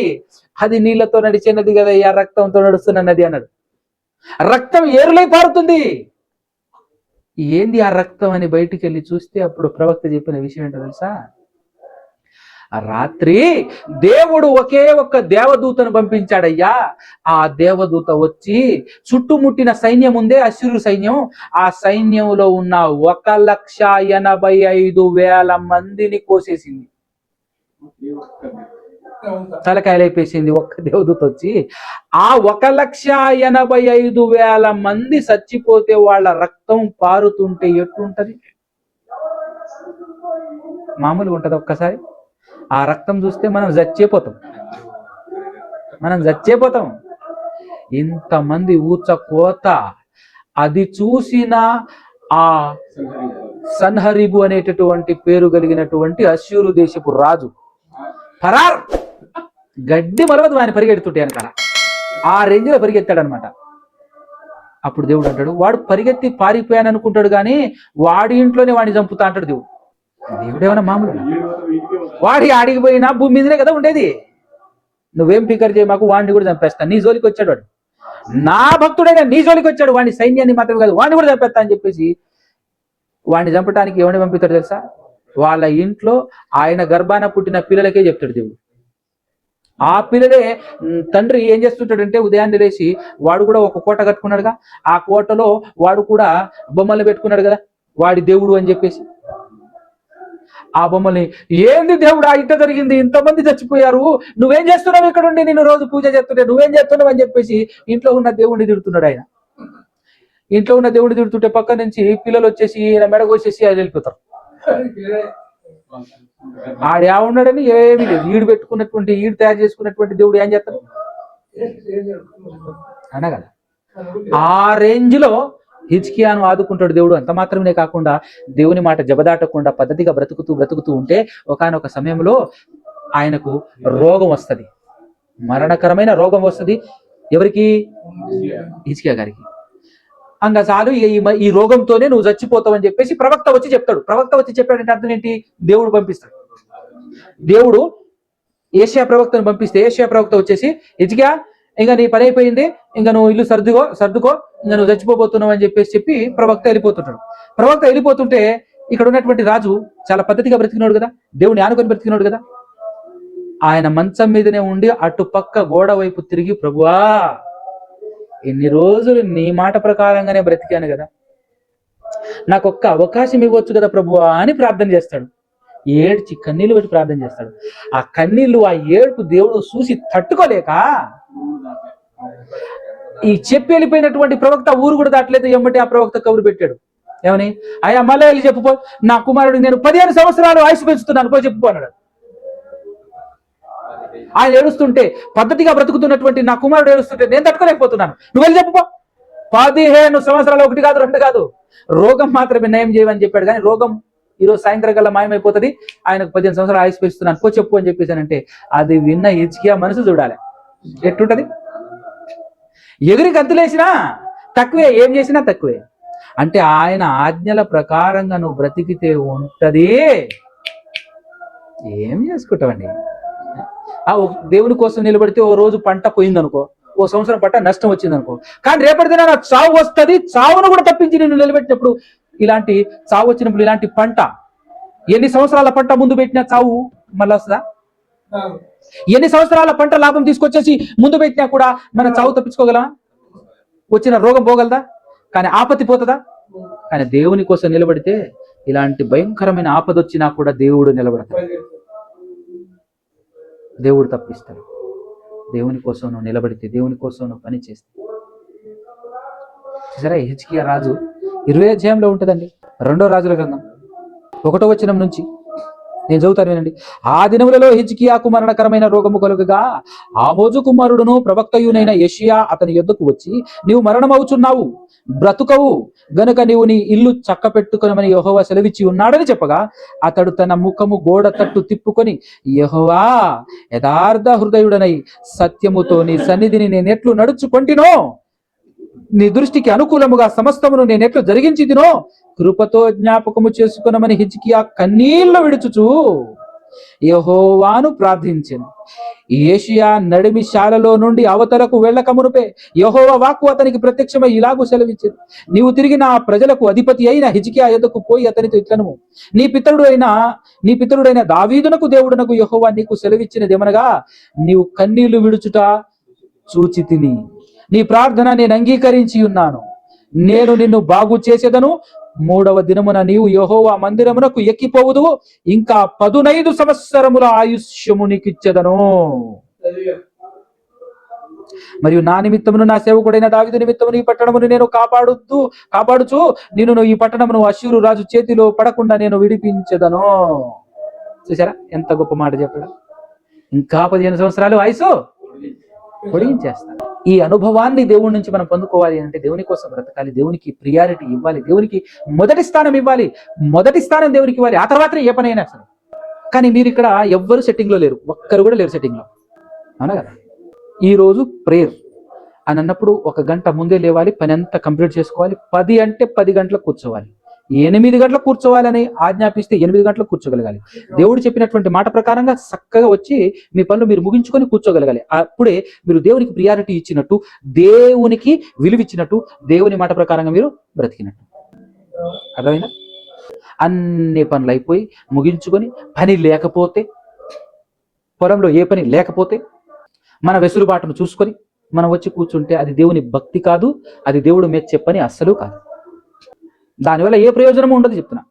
అది నీళ్లతో నడిచే నది కదా, అయ్యా రక్తంతో నడుస్తున్న నది అన్నాడు. రక్తం ఏరులై పారుతుంది. ఏంది ఆ రక్తం అని బయటికి వెళ్ళి చూస్తే అప్పుడు ప్రవక్త చెప్పిన విషయం ఏంటో తెలుసా, రాత్రి దేవుడు ఒకే ఒక్క దేవదూతను పంపించాడయ్యా. ఆ దేవదూత వచ్చి చుట్టుముట్టిన సైన్యం ఉందే, అశ్షూరు సైన్యం, ఆ సైన్యంలో ఉన్న 1,85,000 మందిని కోసేసింది, తలకాయలైపేసింది. ఒక్క దేవదూత వచ్చి ఆ 1,85,000 మంది చచ్చిపోతే వాళ్ళ రక్తం పారుతుంటే ఎట్లుంటది? మామూలుగా ఉంటది? ఒక్కసారి ఆ రక్తం చూస్తే మనం చచ్చిపోతాం. ఇంతమంది ఊచ కోత. అది చూసిన ఆ సన్హరీబు అనేటటువంటి పేరు కలిగినటువంటి అశ్షూరు దేశపు రాజు ఫరార్ గడ్డి మరవదు ఆయన పరిగెడుతుంటే అనమాట, ఆ రేంజ్లో పరిగెత్తాడనమాట. అప్పుడు దేవుడు అంటాడు, వాడు పరిగెత్తి పారిపోయాను అనుకుంటాడు కానీ వాడి ఇంట్లోనే వాడిని చంపుతా అంటాడు దేవుడు. దేవుడేమన్నా మామూలుగా? వాడి ఆడిగిపోయినా భూమి మీదనే కదా ఉండేది. నువ్వేం ఫికర్ చేయ మాకు, వాడిని కూడా చంపేస్తా, నీ జోలికి వచ్చాడు వాడు, నా భక్తుడైనా నీ జోలికి వచ్చాడు, వాడిని సైన్యాన్ని మాత్రమే కాదు వాడిని కూడా చంపేస్తా అని చెప్పేసి వాడిని చంపడానికి ఎవరిని పంపిస్తాడు తెలుసా? వాళ్ళ ఇంట్లో ఆయన గర్భాన పుట్టిన పిల్లలకే చెప్తాడు దేవుడు. ఆ పిల్లలే తండ్రి ఏం చేస్తుంటాడంటే, ఉదయాన్నే లేచి వాడు కూడా ఒక కోట కట్టుకున్నాడుగా, ఆ కోటలో వాడు కూడా బొమ్మలు పెట్టుకున్నాడు కదా, వాడి దేవుడు అని చెప్పేసి. ఆ బొమ్మల్ని, ఏంది దేవుడా ఇంత జరిగింది, ఇంతమంది చచ్చిపోయారు, నువ్వేం చేస్తున్నావు ఇక్కడ ఉండి, నేను రోజు పూజ చేస్తుంటే నువ్వేం చేస్తున్నావు అని చెప్పేసి ఇంట్లో ఉన్న దేవుడిని తిడుతున్నాడు. ఆయన ఇంట్లో ఉన్న దేవుడిని తిడుతుంటే పక్క నుంచి పిల్లలు వచ్చేసి మెడగోసేసి అది వెళ్ళిపోతారు. ఆడేవున్నాడని ఏమీ లేదు, ఈడు తయారు చేసుకున్నటువంటి దేవుడు ఏం చేస్తాడు అన్నా కదా. ఆ రేంజ్ లో హిజ్కియాను ఆదుకుంటాడు దేవుడు. అంత మాత్రమే కాకుండా దేవుని మాట జబదాటకుండా పద్ధతిగా బ్రతుకుతూ ఉంటే ఒకానొక సమయంలో ఆయనకు రోగం వస్తుంది, మరణకరమైన రోగం వస్తుంది. ఎవరికి? హిజ్కియా గారికి. అంగా చాలు, ఈ రోగంతోనే నువ్వు చచ్చిపోతావని చెప్పేసి ప్రవక్త వచ్చి చెప్తాడు. ప్రవక్త వచ్చి చెప్పాడంటే అర్థం ఏంటి? దేవుడు పంపిస్తాడు. దేవుడు ఏషియా ప్రవక్తను పంపిస్తే ఏషియా ప్రవక్త వచ్చేసి, హిజ్కియా ఇంకా నీ పని అయిపోయింది, ఇంకా నువ్వు ఇల్లు సర్దుకో, ఇంకా నువ్వు చచ్చిపోతున్నావు అని చెప్పి ప్రవక్త వెళ్ళిపోతుంటాడు. ప్రవక్త వెళ్ళిపోతుంటే ఇక్కడ ఉన్నటువంటి రాజు చాలా పద్ధతిగా బ్రతికినాడు కదా, దేవుని ఆనుకొని బ్రతికినాడు కదా, ఆయన మంచం మీదనే ఉండి అటు పక్క గోడ వైపు తిరిగి, ప్రభువా ఎన్ని రోజులు నీ మాట ప్రకారంగానే బ్రతికాను కదా, నాకు ఒక్క అవకాశం ఇవ్వచ్చు కదా ప్రభువా అని ప్రార్థన చేస్తాడు. ఏడ్చి కన్నీళ్లు పెట్టి ప్రార్థన చేస్తాడు. ఆ కన్నీళ్లు, ఆ ఏడుపు దేవుడు చూసి తట్టుకోలేక ఈ చెప్పి వెళ్ళిపోయినటువంటి ప్రవక్త ఊరు కూడా దాటలేదు. ఎమ్మటి ఆ ప్రవక్త కబురు పెట్టాడు, ఏమని? అయ్యా మళ్ళీ వెళ్ళి చెప్పుకో, నా కుమారుడు నేను 15 సంవత్సరాలు ఆయుష్ పెంచుతున్నాను, పోయి చెప్పుకోన్నాడు. ఆయన ఏడుస్తుంటే, పద్ధతిగా బ్రతుకుతున్నటువంటి నా కుమారుడు ఏడుస్తుంటే నేను తట్టుకోలేకపోతున్నాను, నువ్వు వెళ్ళి చెప్పుకో. 15 సంవత్సరాలు, 1 కాదు 2 కాదు, రోగం మాత్రమే నయం చేయమని చెప్పాడు. కానీ రోగం ఈరోజు సాయంత్రం కల్లా మాయమైపోతుంది, ఆయనకు 15 సంవత్సరాలు ఆయుష్ పెంచుతున్నాను, పో చెప్పు అని చెప్పేసానంటే అది విన్న హిజ్కియా మనసు చూడాలి ఎట్టుంటది. ఎగిరి గంతులేసినా తక్కువే, ఏం చేసినా తక్కువే. అంటే ఆయన ఆజ్ఞల ప్రకారంగా నువ్వు బ్రతికితే ఉంటది. ఏం చేసుకుంటావండి? దేవుని కోసం నిలబడితే ఓ రోజు పంట పోయిందనుకో, ఓ సంవత్సరం పంట నష్టం వచ్చిందనుకో, కానీ రేపటి దిన నాకు చావు వస్తుంది, చావును కూడా తప్పించి నేను నిలబెట్టినప్పుడు, ఇలాంటి చావు వచ్చినప్పుడు ఇలాంటి పంట, ఎన్ని సంవత్సరాల పంట ముందు పెట్టినా చావు మళ్ళీ వస్తుందా? ఎన్ని సంవత్సరాల పంట లాభం తీసుకొచ్చేసి ముందు పెట్టినా కూడా మనం చావు తప్పించుకోగలమా? వచ్చిన రోగం పోగలదా? కానీ ఆపత్తి పోతుందా? కానీ దేవుని కోసం నిలబడితే ఇలాంటి భయంకరమైన ఆపద వచ్చినా కూడా దేవుడు నిలబడతాడు, దేవుడు తప్పిస్తాడు. దేవుని కోసం నువ్వు నిలబడితే, దేవుని కోసం నువ్వు పని చేస్తే. సరే, హిజ్కియా రాజు 20వ అధ్యాయంలో ఉంటుందండి, 2వ రాజుల గ్రంథం 1వ వచనం నుంచి నేను చదువుతాను వినండి. ఆ దినములలో హిజ్కియాకు మరణకరమైన రోగము కలుగగా ఆమోజు కుమారుడును ప్రవక్తయునైన యెషయా అతని యొద్దకు వచ్చి, నీవు మరణమవుచున్నావు, బ్రతుకవు గనుక నీవు నీ ఇల్లు చక్కపెట్టుకొనమని యెహోవా సెలవిచ్చి ఉన్నాడని చెప్పగా, అతడు తన ముఖము గోడ తట్టు తిప్పుకొని, యెహోవా, యథార్థ హృదయుడనై సత్యముతో నీ సన్నిధిని నేనెట్లు నడుచుకొంటినో, నీ దృష్టికి అనుకూలముగా సమస్తమును నేనెట్లు జరిగించితినో కృపతో జ్ఞాపకము చేసుకునమని హిజ్కియా కన్నీళ్లు విడుచుచు యెహోవాను ప్రార్థించెను. యెషయా నడిమి శాలలో నుండి అవతలకు వెళ్ళక మునుపే యెహోవా వాక్కు అతనికి ప్రత్యక్షమై ఇలాగు సెలవిచ్చెను, నీవు తిరిగి నా ప్రజలకు అధిపతి అయిన హిజ్కియా యొద్దకు పోయి అతనితో ఇట్లనుము, నీ పితరుడైన దావీదునకు దేవుడునకు యెహోవా నీకు సెలవిచ్చినదేమనగా, నీవు కన్నీళ్లు విడుచుట చూచి తిని నీ ప్రార్థన నేను అంగీకరించి ఉన్నాను. నేను నిన్ను బాగు చేసేదను. 3వ దినమున నీవు యెహోవా మందిరమునకు ఎక్కిపోవుదు. ఇంకా 15 సంవత్సరముల ఆయుష్యము నీకిచ్చెదను. మరియు నా నిమిత్తమును నా సేవకుడైన దావీదు నిమిత్తమును ఈ పట్టణమును నేను కాపాడుచు నిన్ను ఈ పట్టణమును అష్షూరు రాజు చేతిలో పడకుండా నేను విడిపించెదను. చూసారా ఎంత గొప్ప మాట చెప్పాడు. ఇంకా 15 సంవత్సరాలు ఆయుసు పొడిగించేస్తాను. ఈ అనుభవాన్ని దేవుడి నుంచి మనం పొందుకోవాలి అంటే దేవుని కోసం బ్రతకాలి, దేవునికి ప్రియారిటీ ఇవ్వాలి, దేవునికి మొదటి స్థానం ఇవ్వాలి, మొదటి స్థానం దేవునికి ఇవ్వాలి. ఆ తర్వాత ఏ పని అయినా సరే. కానీ మీరు ఇక్కడ ఎవ్వరు సెట్టింగ్లో లేరు, ఒక్కరు కూడా లేరు సెట్టింగ్లో, అవునా కదా? ఈరోజు ప్రేయర్ అని అన్నప్పుడు 1 గంట ముందే లేవాలి, పని అంతా కంప్లీట్ చేసుకోవాలి. 10 అంటే 10 గంటలకు కూర్చోవాలి. 8 గంటలకు కూర్చోవాలని ఆజ్ఞాపిస్తే 8 గంటలకు కూర్చోగలగాలి. దేవుడు చెప్పినటువంటి మాట ప్రకారంగా చక్కగా వచ్చి మీ పనులు మీరు ముగించుకొని కూర్చోగలగాలి. అప్పుడే మీరు దేవునికి ప్రియారిటీ ఇచ్చినట్టు, దేవునికి విలువిచ్చినట్టు, దేవుని మాట ప్రకారంగా మీరు బ్రతికినట్టు. అర్థమైందా? అన్ని పనులు అయిపోయి ముగించుకొని, పని లేకపోతే, పొలంలో ఏ పని లేకపోతే, మన వెసులుబాటును చూసుకొని మనం వచ్చి కూర్చుంటే అది దేవుని భక్తి కాదు, అది దేవుడు మెచ్చే పని అస్సలు కాదు. దానివల్ల ఏ ప్రయోజనము ఉండదు చెప్తున్నా.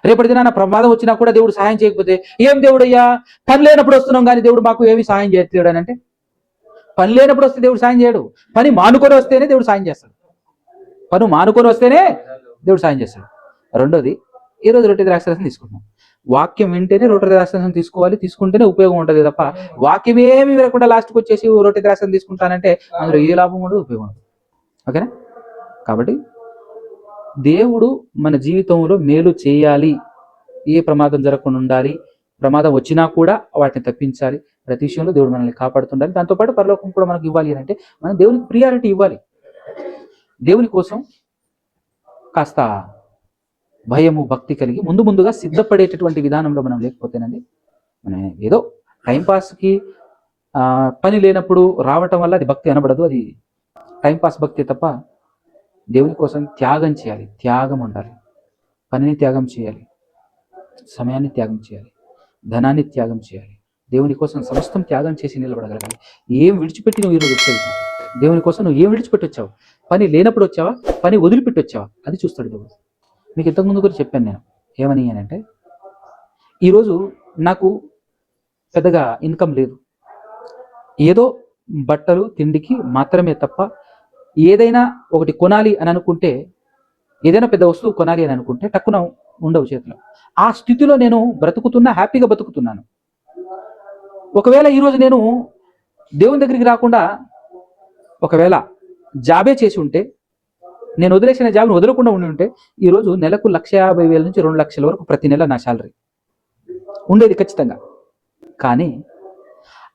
రేపటి దినాన ప్రమాదం వచ్చినా కూడా దేవుడు సహాయం చేయకపోతే, ఏం దేవుడు అయ్యా, పని లేనప్పుడు వస్తున్నాం కానీ దేవుడు మాకు ఏమి సహాయం చేయట్లేడు అని అంటే, పని లేనప్పుడు వస్తే దేవుడు సాయం చేయడు. పని మానుకొని వస్తేనే దేవుడు సాయం చేస్తాడు. పని మానుకొని వస్తేనే దేవుడు సాయం చేస్తాడు. రెండోది, ఈరోజు రొట్టె ద్రాక్షరసం తీసుకుంటున్నాం. వాక్యం వింటేనే రొట్టె ద్రాక్షరసం తీసుకోవాలి, తీసుకుంటేనే ఉపయోగం ఉంటుంది తప్ప వాక్యం ఏమి వినకుండా లాస్ట్కి వచ్చేసి రొట్టె ద్రాక్షరసం తీసుకుంటానంటే అందులో ఏ లాభం ఉండదు, ఉపయోగం ఉండదు. ఓకేనా? కాబట్టి దేవుడు మన జీవితంలో మేలు చేయాలి, ఏ ప్రమాదం జరగకుండా ఉండాలి, ప్రమాదం వచ్చినా కూడా వాటిని తప్పించాలి. ప్రతి విషయంలో దేవుడు మనల్ని కాపాడుతుండాలి. దాంతోపాటు పరలోకం కూడా మనకు ఇవ్వాలి అంటే మనం దేవునికి ప్రియారిటీ ఇవ్వాలి. దేవుని కోసం కాస్త భయము, భక్తి కలిగి ముందుగా సిద్ధపడేటటువంటి విధానంలో మనం లేకపోతేనండి, మనం ఏదో టైంపాస్కి పని లేనప్పుడు రావటం వల్ల అది భక్తి అనబడదు. అది టైంపాస్ భక్తి తప్ప దేవుని కోసం త్యాగం చేయాలి, త్యాగం ఉండాలి. పనిని త్యాగం చేయాలి, సమయాన్ని త్యాగం చేయాలి, ధనాన్ని త్యాగం చేయాలి. దేవుని కోసం సమస్తం త్యాగం చేసి నిలబడగలగాలి. ఏం విడిచిపెట్టి నువ్వు ఈరోజు వచ్చావు దేవుని కోసం? నువ్వు ఏం విడిచిపెట్టి వచ్చావు? పని లేనప్పుడు వచ్చావా, పని వదిలిపెట్టి వచ్చావా? అది చూస్తాడు దేవుడు. మీకు ఇంతకుముందు కూడా చెప్పాను నేను, ఏమని అంటే, ఈరోజు నాకు పెద్దగా ఇన్కమ్ లేదు, ఏదో బట్టలు తిండికి మాత్రమే తప్ప ఏదైనా ఒకటి కొనాలి అని అనుకుంటే, ఏదైనా పెద్ద వస్తువు కొనాలి అని అనుకుంటే టక్కున ఉండవు చేతిలో. ఆ స్థితిలో నేను బ్రతుకుతున్నా, హ్యాపీగా బతుకుతున్నాను. ఒకవేళ ఈరోజు నేను దేవుని దగ్గరికి రాకుండా ఒకవేళ జాబే చేసి ఉంటే, నేను వదిలేసిన జాబ్ని వదలకుండా ఉండి ఉంటే, ఈరోజు నెలకు 1,50,000 నుంచి 2 లక్షల వరకు ప్రతి నెల నా శాలరీ ఉండేది ఖచ్చితంగా. కానీ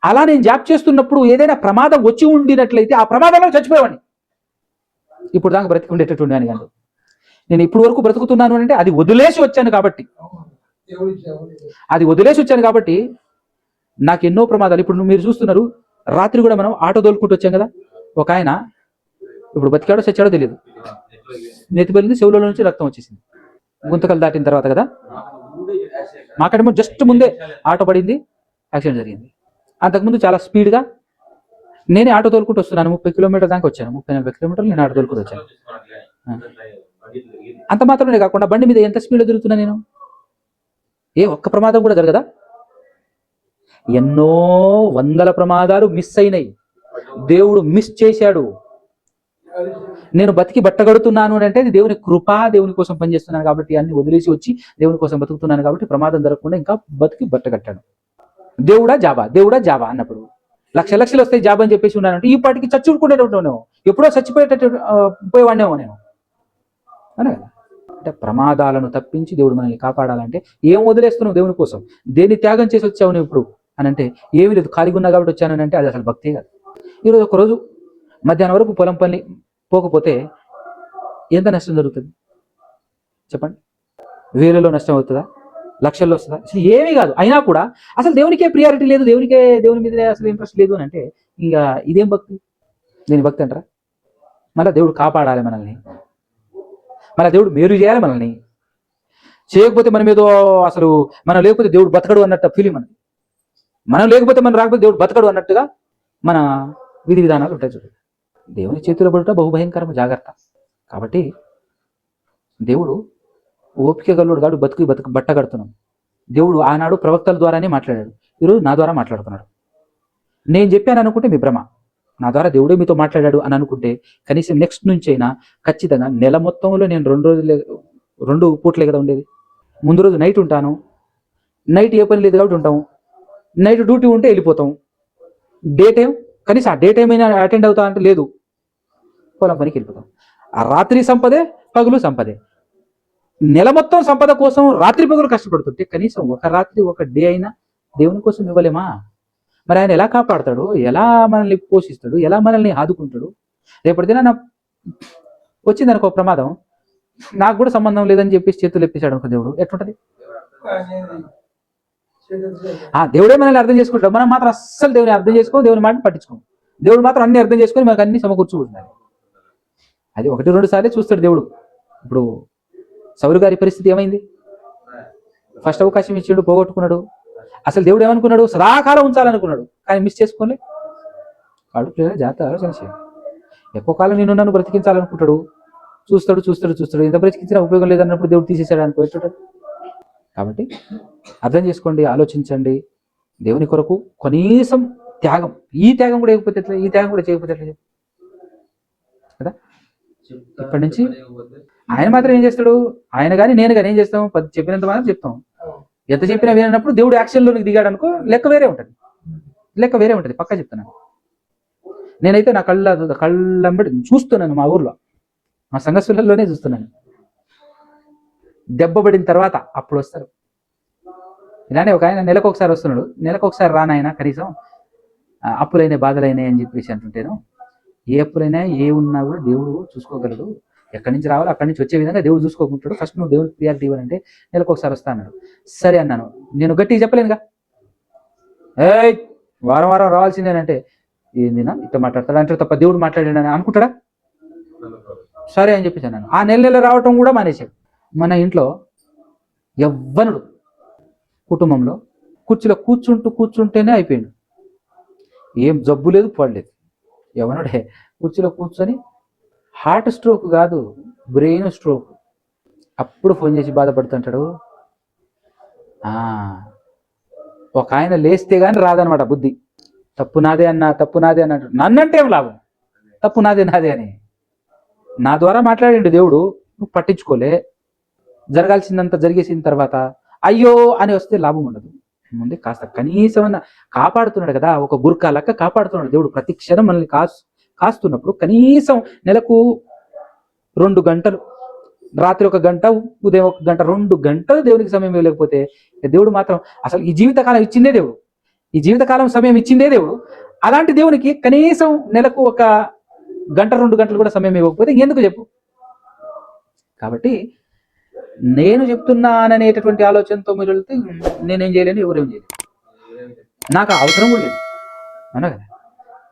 అలా నేను జాబ్ చేస్తున్నప్పుడు ఏదైనా ప్రమాదం వచ్చి ఉండినట్లయితే ఆ ప్రమాదంలో చచ్చిపోయేవాడిని. ఇప్పుడు దాకా బ్రతికి ఉండేటట్టు కానీ నేను ఇప్పుడు వరకు బ్రతుకుతున్నాను అంటే అది వదిలేసి వచ్చాను కాబట్టి, నాకు ఎన్నో ప్రమాదాలు. ఇప్పుడు మీరు చూస్తున్నారు, రాత్రి కూడా మనం ఆటో తోలుకుంటూ వచ్చాం కదా. ఒక ఆయన ఇప్పుడు బతికాడో చచ్చాడో తెలియదు, నెత్తిపల్లింది, చెవుల నుంచి రక్తం వచ్చేసింది, గుంతకలు దాటిన తర్వాత కదా. మాకడేమో జస్ట్ ముందే ఆటో పడింది, యాక్సిడెంట్ జరిగింది. అంతకుముందు చాలా స్పీడ్గా నేనే ఆటో తోలుకుంటూ వస్తున్నాను. 30 కిలోమీటర్ దాకా వచ్చాను, 30-40 కిలోమీటర్లు నేను ఆటో తోలుకుంటూ వచ్చాను. అంత మాత్రమే కాకుండా బండి మీద ఎంత స్పీడ్లో తిరుగుతున్నా నేను, ఏ ఒక్క ప్రమాదం కూడా జరగదా? ఎన్నో వందల ప్రమాదాలు మిస్ అయినాయి, దేవుడు మిస్ చేశాడు. నేను బతికి బట్టగడుతున్నాను అంటే అది దేవుని కృప, దేవుని కోసం పనిచేస్తున్నాను కాబట్టి అన్ని వదిలేసి వచ్చి దేవుని కోసం బతుకుతున్నాను కాబట్టి ప్రమాదం జరగకుండా ఇంకా బతికి బట్టగట్టాను. దేవుడా జాబా అన్నప్పుడు లక్షలు వస్తాయి జాబ్ అని చెప్పేసి ఉన్నానంటే ఈ పాటికి చచ్చుకుంటేనే ఎప్పుడో చచ్చిపోయేటట్టు పోయేవాడినేమో నేను అనే కదా. అంటే ప్రమాదాలను తప్పించి దేవుడు మనల్ని కాపాడాలంటే ఏం వదిలేస్తున్నావు దేవుని కోసం, దేన్ని త్యాగం చేసి వచ్చావు నువ్వు ఇప్పుడు అని అంటే ఏమీ లేదు, ఖాళీగా ఉన్నా కాబట్టి వచ్చాను అంటే అది అసలు భక్తే కాదు. ఈరోజు ఒకరోజు మధ్యాహ్నం వరకు పొలం పని పోకపోతే ఎంత నష్టం జరుగుతుంది చెప్పండి? వేలలో నష్టం అవుతుందా, లక్షల్లో వస్తుందా? అసలు ఏమీ కాదు. అయినా కూడా అసలు దేవునికే ప్రియారిటీ లేదు, దేవుని మీద అసలు ఇంట్రెస్ట్ లేదు అని అంటే ఇంకా ఇదేం భక్తి? దీని భక్తి అంటారా? మళ్ళీ దేవుడు కాపాడాలి మనల్ని, మళ్ళీ దేవుడు మేలు చేయాలి మనల్ని. చేయకపోతే మనం ఏదో అసలు మనం లేకపోతే దేవుడు బతకడు అన్నట్టు ఫీలింగ్ మనది. మనం లేకపోతే మనం రాకపోతే దేవుడు బతకడు అన్నట్టుగా మన విధి విధానాలు ఉంటాయి. చూడండి, దేవుని చేతిలో పడుట బహుభయంకరము, జాగ్రత్త. కాబట్టి దేవుడు ఓపిక గల్లుడు కాడు, బతుకు బట్ట కడుతున్నాం. దేవుడు ఆనాడు ప్రవక్తల ద్వారానే మాట్లాడాడు, ఈరోజు నా ద్వారా మాట్లాడుతున్నాడు. నేను చెప్పాను అనుకుంటే మీ భ్రమ, నా ద్వారా దేవుడే మీతో మాట్లాడాడు అని అనుకుంటే కనీసం నెక్స్ట్ నుంచి అయినా ఖచ్చితంగా నెల మొత్తంలో నేను 2 పూట్లే కదా ఉండేది. ముందు రోజు నైట్ ఉంటాను, నైట్ ఏ పని లేదు కాబట్టి ఉంటాము, నైట్ డ్యూటీ ఉంటే వెళ్ళిపోతాం. డే టైం కనీసం ఆ డే టైం అయినా అటెండ్ అవుతా అంటే లేదు, పొలం పనికి వెళ్ళిపోతాం. ఆ రాత్రి సంపదే, పగులు సంపదే. నెల మొత్తం సంపద కోసం రాత్రి పగులు కష్టపడుతుంటే కనీసం ఒక రాత్రి ఒక డే అయినా దేవుని కోసం ఇవ్వలేమా? మరి ఆయన ఎలా కాపాడతాడు, ఎలా మనల్ని పోషిస్తాడు, ఎలా మనల్ని ఆదుకుంటాడు? రేపటి దిన వచ్చింది అనుకో ప్రమాదం, నాకు కూడా సంబంధం లేదని చెప్పేసి చేతులు ఎప్పేశాడు అనుకో దేవుడు, ఎట్లుంటది? దేవుడే మనల్ని అర్థం చేసుకుంటాడు, మనం మాత్రం అస్సలు దేవుని అర్థం చేసుకో, దేవుని మాటని పట్టించుకోం. దేవుడు మాత్రం అన్ని అర్థం చేసుకొని మనకు అన్ని సమకూర్చుకుంటున్నాడు. అది 1-2 సార్లే చూస్తాడు దేవుడు. ఇప్పుడు సౌలు గారి పరిస్థితి ఏమైంది? ఫస్ట్ అవకాశం ఇచ్చాడు, పోగొట్టుకున్నాడు. అసలు దేవుడు ఏమనుకున్నాడు? సదాకాలం ఉంచాలనుకున్నాడు, కానీ మిస్ చేసుకోలే. కాడు జాగ్రత్త ఆలోచన చేయండి. ఎక్కువ కాలం నన్ను బ్రతికించాలనుకుంటాడు, చూస్తాడు ఎంత బ్రతికించినా ఉపయోగం లేదన్నప్పుడు దేవుడు తీసేశాడు అనుకో. కాబట్టి అర్థం చేసుకోండి, ఆలోచించండి. దేవుని కొరకు కనీసం త్యాగం, ఈ త్యాగం కూడా ఇవ్వకపోతే ఎట్లా, ఈ త్యాగం కూడా చేయకపోతే ఎట్లా కదా? ఇప్పటి నుంచి ఆయన మాత్రం ఏం చేస్తాడు, ఆయన కానీ నేను కానీ ఏం చేస్తాం? చెప్పినంత మాత్రం చెప్తాం. ఎంత చెప్పినా వినప్పుడు దేవుడు యాక్షన్లోకి దిగాడు అనుకో, లెక్క వేరే ఉంటుంది. పక్కా చెప్తున్నాను. నేనైతే నా కళ్ళంబడి చూస్తున్నాను, మా ఊర్లో మా సంఘస్థులలోనే చూస్తున్నాను. దెబ్బపడిన తర్వాత అప్పుడు వస్తారు. ఇలానే ఒక ఆయన నెలకు ఒకసారి వస్తున్నాడు, నెలకు ఒకసారి రానాయన కనీసం అప్పులైనా బాధలైనాయి అని చెప్పేసి అంటుంటేను, ఏ అప్పులైనా ఏ ఉన్నా కూడా దేవుడు చూసుకోగలడు, ఎక్కడి నుంచి రావాలో అక్కడి నుంచి వచ్చే విధంగా దేవుడు చూసుకోకుంటాడు. ఫస్ట్ నువ్వు దేవుడికి ప్రియారిటీ ఇవ్వాలంటే నెలకు ఒకసారి వస్తా అన్నాడు. సరే అన్నాను. నేను గట్టిగా చెప్పలేనుగా, వారం రావాల్సిందేనంటే ఏందినా ఇట్లా మాట్లాడతాడు అంటే తప్ప దేవుడు మాట్లాడాడని అనుకుంటాడా? సరే అని చెప్పేసి అన్నాను. ఆ నెల రావటం కూడా మానేశాడు. మన ఇంట్లో యవ్వనుడు కుటుంబంలో కుర్చీలో కూర్చుంటేనే అయిపోయింది. ఏం జబ్బు లేదు, పడలేదు. యవ్వనుడే కుర్చీలో కూర్చొని హార్ట్ స్ట్రోక్ కాదు, బ్రెయిన్ స్ట్రోక్. అప్పుడు ఫోన్ చేసి బాధపడుతుంటాడు. ఒక ఆయన లేస్తే కానీ రాదనమాట బుద్ధి. తప్పు నాదే అన్నట్టు. నన్నంటే ఏం లాభం, తప్పు నాదే అని. నా ద్వారా మాట్లాడిండు దేవుడు, నువ్వు పట్టించుకోలే. జరగాల్సిందంతా జరిగేసిన తర్వాత అయ్యో అని వస్తే లాభం ఉండదు. ముందే కాస్త కనీసం కాపాడుతున్నాడు కదా, ఒక గుర్కా లెక్క కాపాడుతున్నాడు దేవుడు. ప్రతి క్షణం మనల్ని కాస్తున్నప్పుడు కనీసం నెలకు 2 గంటలు, రాత్రి 1 గంట, ఉదయం 1 గంట, 2 గంటలు దేవునికి సమయం ఇవ్వలేకపోతే దేవుడు మాత్రం అసలు ఈ జీవితకాలం ఇచ్చిందే దేవుడు, ఈ జీవితకాలం సమయం ఇచ్చిందే దేవుడు. అలాంటి దేవునికి కనీసం నెలకు 1 గంట 2 గంటలు కూడా సమయం ఇవ్వకపోతే ఎందుకు చెప్పు? కాబట్టి నేను చెప్తున్నాననేటటువంటి ఆలోచనతో మీరు వెళ్తే నేనేం చేయలేను, ఎవరేం చేయలేదు, నాకు అవసరం కూడా లేదు. అవునా కదా?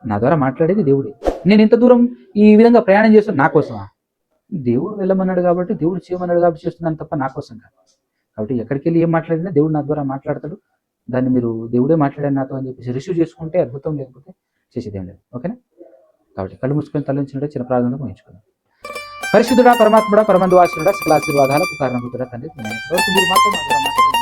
నా ద్వారా మాట్లాడేది దేవుడే. నేను ఇంత దూరం ఈ విధంగా ప్రయాణం చేస్తాను నా కోసమా? దేవుడు వెళ్ళమన్నాడు కాబట్టి, దేవుడు చేయమన్నాడు కాబట్టి చేస్తున్నాను తప్ప నా కోసం కాదు. కాబట్టి ఎక్కడికి వెళ్ళి ఏం మాట్లాడినా దేవుడు నా ద్వారా మాట్లాడతాడు. దాన్ని మీరు దేవుడే మాట్లాడాను నాతో అని చెప్పేసి రిసీవ్ చేసుకుంటే అద్భుతం, లేకపోతే చేసేదేం లేదు. ఓకేనా? కాబట్టి కళ్ళు మూసుకొని తలెంచినట్టు చిన్న ప్రార్థనకు ఊహించుకుందాం. పరిశుద్ధుడా, పరమాత్ముడా, పరమందువాసుడా, సకల ఆశీర్వాదాలకు కారణభూతుడా తండ్రి, మీరు మాతో